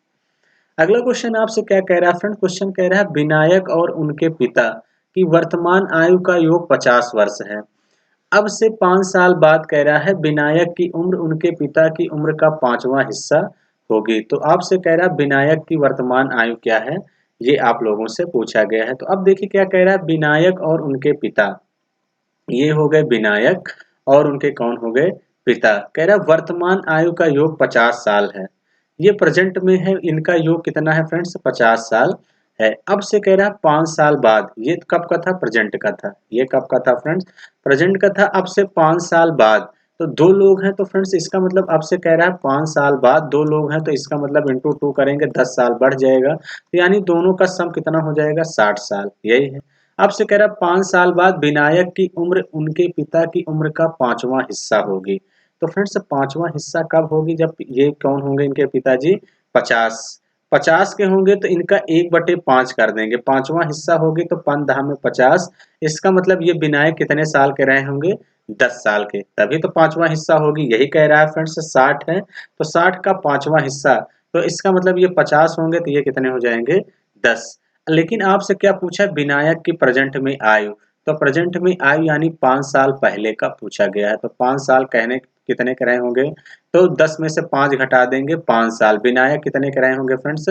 अगला क्वेश्चन आपसे क्या कह रहा है फ्रेंड, क्वेश्चन कह रहा है विनायक और उनके पिता की वर्तमान आयु का योग 50 वर्ष है। अब से 5 साल बाद कह रहा है विनायक की उम्र उनके पिता की उम्र का 5वां हिस्सा होगी। तो आपसे कह रहा है विनायक की वर्तमान आयु क्या है, ये आप लोगों से पूछा गया है। तो अब देखिए क्या कह रहा है, विनायक और उनके पिता, ये हो गए विनायक और उनके कौन हो गए पिता। कह रहा है वर्तमान आयु का योग 50 साल है। ये प्रेजेंट में है, इनका योग कितना है फ्रेंड्स 50 साल है। अब से कह रहा है 5 साल बाद, ये कब का था प्रेजेंट का था, ये कब का था फ्रेंड्स प्रेजेंट का था। अब से 5 साल बाद तो 2 लोग हैं तो फ्रेंड्स इसका मतलब अब से कह रहा है 5 साल बाद 2 लोग हैं तो इसका मतलब इंटू 2 करेंगे 10 साल बढ़ जाएगा, तो यानी दोनों का सम कितना हो जाएगा 60 साल, यही है। आपसे कह रहा है 5 साल बाद विनायक की उम्र उनके पिता की उम्र का 5वां हिस्सा होगी। तो फ्रेंड्स 5वां हिस्सा कब होगी, जब ये कौन होंगे इनके पिताजी 50 के होंगे तो इनका 1/5 कर देंगे, 5वां हिस्सा होगी तो 5 में 50। इसका मतलब ये विनायक कितने साल के रहे होंगे 10 साल के, तभी तो 5वां हिस्सा होगी। यही कह रहा है फ्रेंड्स 60 है तो 60 का 5वां हिस्सा, तो इसका मतलब ये 50 होंगे तो ये कितने हो जाएंगे 10। लेकिन आपसे क्या पूछा है विनायक की प्रेजेंट में आयु, तो प्रेजेंट में आयु यानी 5 साल पहले का पूछा गया है। तो 5 साल कहने कितने के रहे होंगे, तो 10 में से 5 घटा देंगे, 5 साल। विनायक कितने के रहे होंगे फ्रेंड्स,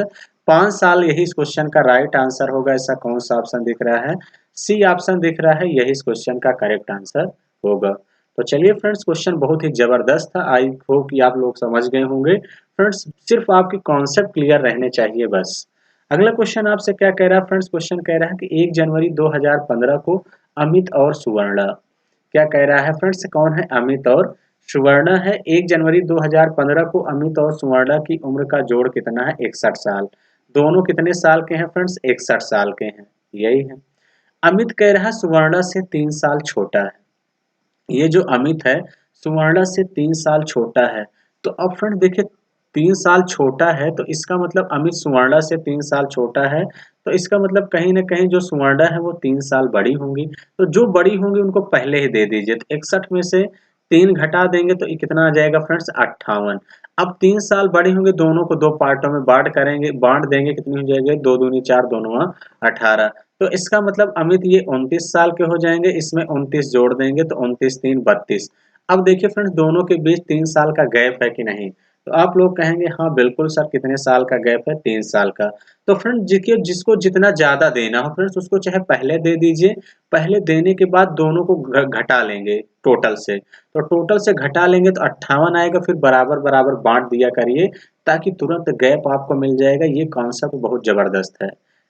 5 साल। यही इस क्वेश्चन का राइट आंसर होगा। ऐसा कौन सा ऑप्शन दिख रहा है, सी ऑप्शन दिख रहा है, यही इस क्वेश्चन का करेक्ट आंसर होगा। तो चलिए फ्रेंड्स, क्वेश्चन बहुत ही जबरदस्त था। आई होप कि आप लोग समझ गए होंगे। फ्रेंड्स सिर्फ आपकी कॉन्सेप्ट क्लियर रहने चाहिए बस। अगला क्वेश्चन आपसे क्या कह रहा है फ्रेंड्स, क्वेश्चन कह रहा है कि 1 जनवरी 2015 को अमित और सुवर्णा, क्या कह रहा है फ्रेंड्स, कौन है अमित और सुवर्णा है। 1 जनवरी 2015 को अमित और सुवर्णा की उम्र का जोड़ कितना है, 61 साल। दोनों कितने साल के हैं फ्रेंड्स, 61 साल के हैं, यही है। अमित कह रहा है सुवर्णा से 3 साल छोटा है। ये जो अमित है सुवर्णा से 3 साल छोटा है। तो अब फ्रेंड देखिए 3 साल छोटा है, तो इसका मतलब अमित सुवर्णा से 3 साल छोटा है। तो इसका मतलब कहीं ना कहीं जो सुवर्णा है वो 3 साल बड़ी होंगी। तो जो बड़ी होंगी उनको पहले ही दे दीजिए। तो 61 में से 3 घटा देंगे तो ये कितना आ जाएगा फ्रेंड्स, 58। अब 3 साल बड़ी होंगे, दोनों को 2 पार्टों में बांट देंगे, कितनी हो जाएगी, 2 दूनी 4, दोनों 18। तो इसका मतलब अमित ये 29 साल के हो जाएंगे, इसमें 29 जोड़ देंगे तो 29 3 32। अब देखिए फ्रेंड्स दोनों के बीच 3 साल का गैप है कि नहीं, तो आप लोग कहेंगे हाँ बिल्कुल सर, कितने साल का गैप है, 3 साल का। तो फ्रेंड जिसको जितना ज्यादा देना हो फ्रेंड्स उसको चाहे पहले दे दीजिए। पहले देने के बाद दोनों को घटा लेंगे टोटल से। तो टोटल से घटा लेंगे तो 58 आएगा, फिर बराबर बराबर बांट दिया करिए ताकि तुरंत गैप आपको मिल जाएगा। ये कॉन्सेप्ट बहुत जबरदस्त है,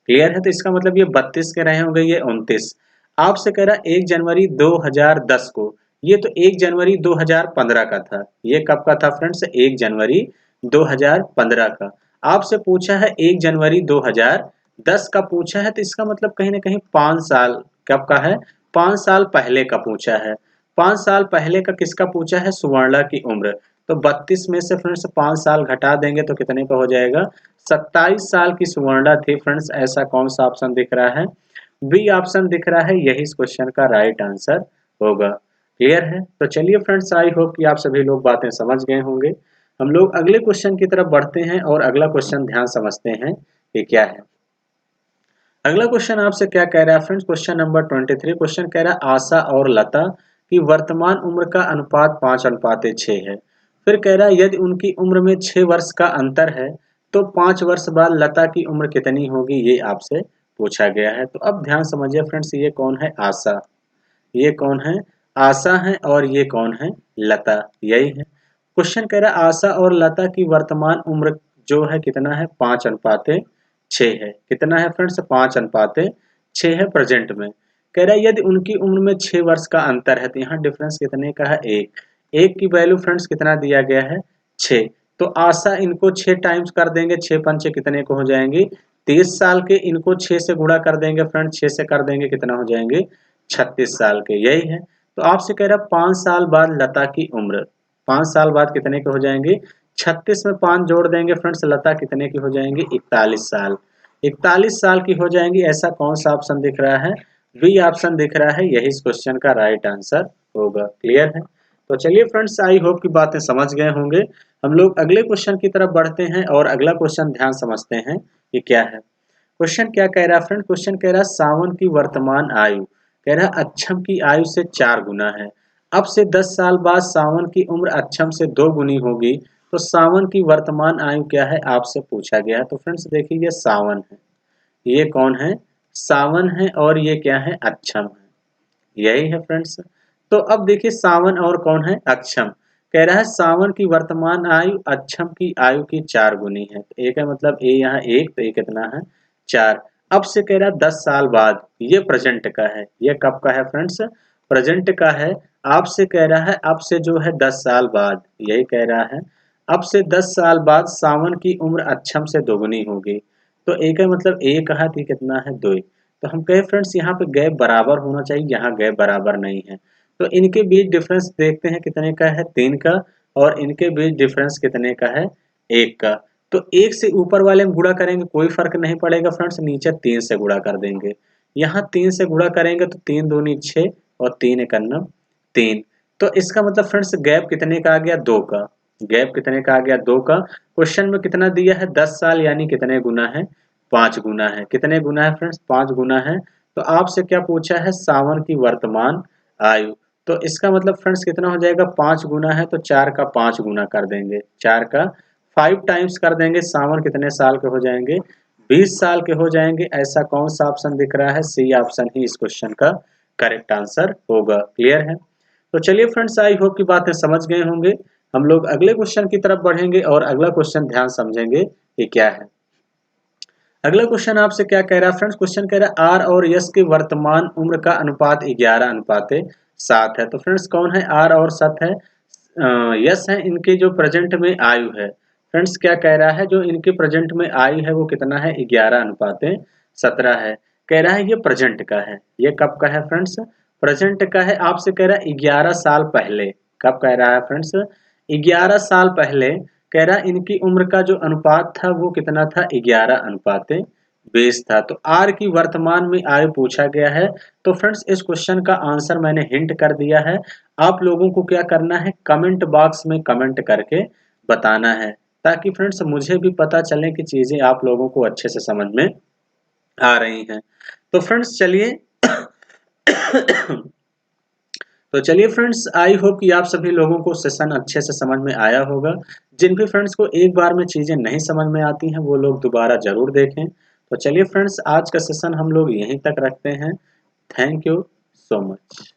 क्लियर है। तो इसका मतलब ये 32 के रहे होंगे, ये 29। आपसे कह रहा 1 जनवरी 2010 को, ये तो 1 जनवरी 2015 का था। ये कब का था फ्रेंड्स, 1 जनवरी 2015 का। आपसे पूछा है 1 जनवरी 2010 का पूछा है, तो इसका मतलब कहीं ना कहीं 5 साल कब का है, 5 साल पहले का पूछा है। 5 साल पहले का किसका पूछा है, सुवर्णा की उम्र। तो 32 में से फ्रेंड्स 5 साल घटा देंगे तो कितने का हो जाएगा, 27 साल की सुवर्णा थी फ्रेंड्स। ऐसा कौन सा ऑप्शन दिख रहा है, बी ऑप्शन दिख रहा है, यही इस क्वेश्चन का राइट आंसर होगा। क्लियर है। तो चलिए फ्रेंड्स, आई होप कि आप सभी लोग बातें समझ गए होंगे। हम लोग अगले क्वेश्चन की तरफ बढ़ते हैं और अगला क्वेश्चन ध्यान समझते हैं कि क्या है। अगला क्वेश्चन आपसे क्या कह रहा है फ्रेंड्स, क्वेश्चन नंबर 23। क्वेश्चन कह रहा है आशा और लता की वर्तमान उम्र का अनुपात 5:6 है। फिर कह रहा है यदि उनकी उम्र में 6 वर्ष का अंतर है तो 5 वर्ष बाद लता की उम्र कितनी होगी, ये आपसे पूछा गया है। तो अब ध्यान समझिए फ्रेंड्स, ये कौन है, आशा, ये कौन है, आशा है, और ये कौन है, लता, यही है। क्वेश्चन कह रहा है आशा और लता की वर्तमान उम्र जो है कितना है, 5:6 है। कितना है फ्रेंड्स, 5:6 है प्रेजेंट में। कह रहा है यदि उनकी उम्र में 6 वर्ष का अंतर है, तो यहाँ डिफरेंस कितने का है, 1। 1 की वैल्यू फ्रेंड्स कितना दिया गया है, 6। तो आशा इनको 6 टाइम्स कर देंगे, 6 पंचे कितने को हो जाएंगे, 30 साल के। इनको 6 से गुणा कर देंगे फ्रेंड्स, 6 से कर देंगे कितना हो जाएंगे, 36 साल के, यही है। तो आपसे कह रहा है 5 साल बाद लता की उम्र, 5 साल बाद कितने के हो जाएंगे, 36 में 5 जोड़ देंगे फ्रेंड्स, लता कितने की हो जाएंगे, 41 साल। 41 साल की हो जाएंगी। ऐसा कौन सा ऑप्शन दिख रहा है, बी ऑप्शन दिख रहा है, यही इस क्वेश्चन का राइट आंसर होगा। क्लियर है। तो चलिए फ्रेंड्स, आई होप की बातें समझ गए होंगे। हम लोग अगले क्वेश्चन की तरफ बढ़ते हैं और अगला क्वेश्चन ध्यान समझते हैं कि क्या है। क्वेश्चन क्या कह रहा है फ्रेंड, क्वेश्चन कह रहा है सावन की वर्तमान आयु, कह रहा है अक्षम की आयु से 4 गुना है। अब से 10 साल बाद सावन की उम्र अक्षम से 2 गुनी होगी, तो सावन की वर्तमान आयु क्या है, आपसे पूछा गया है। तो फ्रेंड्स देखिए ये सावन है, ये कौन है, सावन है, और ये क्या है, अक्षम है, यही है फ्रेंड्स। तो अब देखिए सावन और कौन है, अक्षम। कह रहा है सावन की वर्तमान आयु अक्षम की आयु की 4 गुनी है। तो एक है मतलब ए यहाँ 1, तो ये कितना है, 4। अब से कह रहा है 10 साल बाद, ये प्रेजेंट का है, ये कब का है फ्रेंड्स, प्रेजेंट का है। आपसे कह रहा है अब से जो है 10 साल बाद, यही कह रहा है अब से 10 साल बाद सावन की उम्र अक्षम से दोगुनी होगी। तो एक है मतलब ए कहा, तो कितना है, 2। तो हम कहे फ्रेंड्स यहाँ पे गैप बराबर होना चाहिए, यहाँ गैप बराबर नहीं है। तो इनके बीच डिफरेंस देखते हैं कितने का है, 3 का, और इनके बीच डिफरेंस कितने का है, 1 का। तो 1 से ऊपर वाले में गुणा करेंगे कोई फर्क नहीं पड़ेगा फ्रेंड्स, नीचे 3 से गुणा कर देंगे। यहाँ 3 से गुणा करेंगे तो 3 दूनी 6 और 3 एकन्नम 3। तो इसका मतलब फ्रेंड्स गैप कितने का आ गया, 2 का। गैप कितने का आ गया, 2 का। क्वेश्चन में कितना दिया है, 10 साल, यानी कितने गुना है, 5 गुना है। कितने गुना है फ्रेंड्स, 5 गुना है। तो आपसे क्या पूछा है, सावन की वर्तमान आयु। तो इसका मतलब फ्रेंड्स कितना हो जाएगा, 5 गुना है तो 4 का 5 गुना कर देंगे, 4 का 5 टाइम्स कर देंगे। सावन कितने साल के हो जाएंगे, 20 साल के हो जाएंगे। ऐसा कौन सा ऑप्शन दिख रहा है, सी ऑप्शन ही इस क्वेश्चन का करेक्ट आंसर होगा। क्लियर है। तो चलिए फ्रेंड्स, आई होप की बातें समझ गए होंगे। हम लोग अगले क्वेश्चन की तरफ बढ़ेंगे और अगला क्वेश्चन ध्यान समझेंगे कि क्या है। अगला क्वेश्चन आपसे क्या कह रहा है फ्रेंड्स, क्वेश्चन कह रहा है आर और यस की वर्तमान उम्र का अनुपात 11:7 है। तो फ्रेंड्स कौन है आर और सत है, यस है, इनके जो प्रेजेंट में आयु है। फ्रेंड्स क्या कह रहा है, जो इनके प्रेजेंट में आयु है वो कितना है, 11:17 है। कह रहा है ये प्रेजेंट का है। ये कब का है फ्रेंड्स, प्रेजेंट का है। आपसे कह रहा है 11 साल पहले। कब कह रहा है फ्रेंड्स, 11 साल पहले कह रहा इनकी उम्र का जो अनुपात था वो कितना था, 11:20 था। तो आर की वर्तमान में आयु पूछा गया है। तो फ्रेंड्स इस क्वेश्चन का आंसर मैंने हिंट कर दिया है। आप लोगों को क्या करना है, कमेंट बॉक्स में कमेंट करके बताना है, ताकि फ्रेंड्स मुझे भी पता चले कि चीजें आप लोगों को अच्छे से समझ में आ रही हैं। तो फ्रेंड्स चलिए तो चलिए फ्रेंड्स, आई होप कि आप सभी लोगों को सेशन अच्छे से समझ में आया होगा। जिन भी फ्रेंड्स को एक बार में चीजें नहीं समझ में आती हैं वो लोग दोबारा जरूर देखें। तो चलिए फ्रेंड्स, आज का सेशन हम लोग यहीं तक रखते हैं। Thank you so much.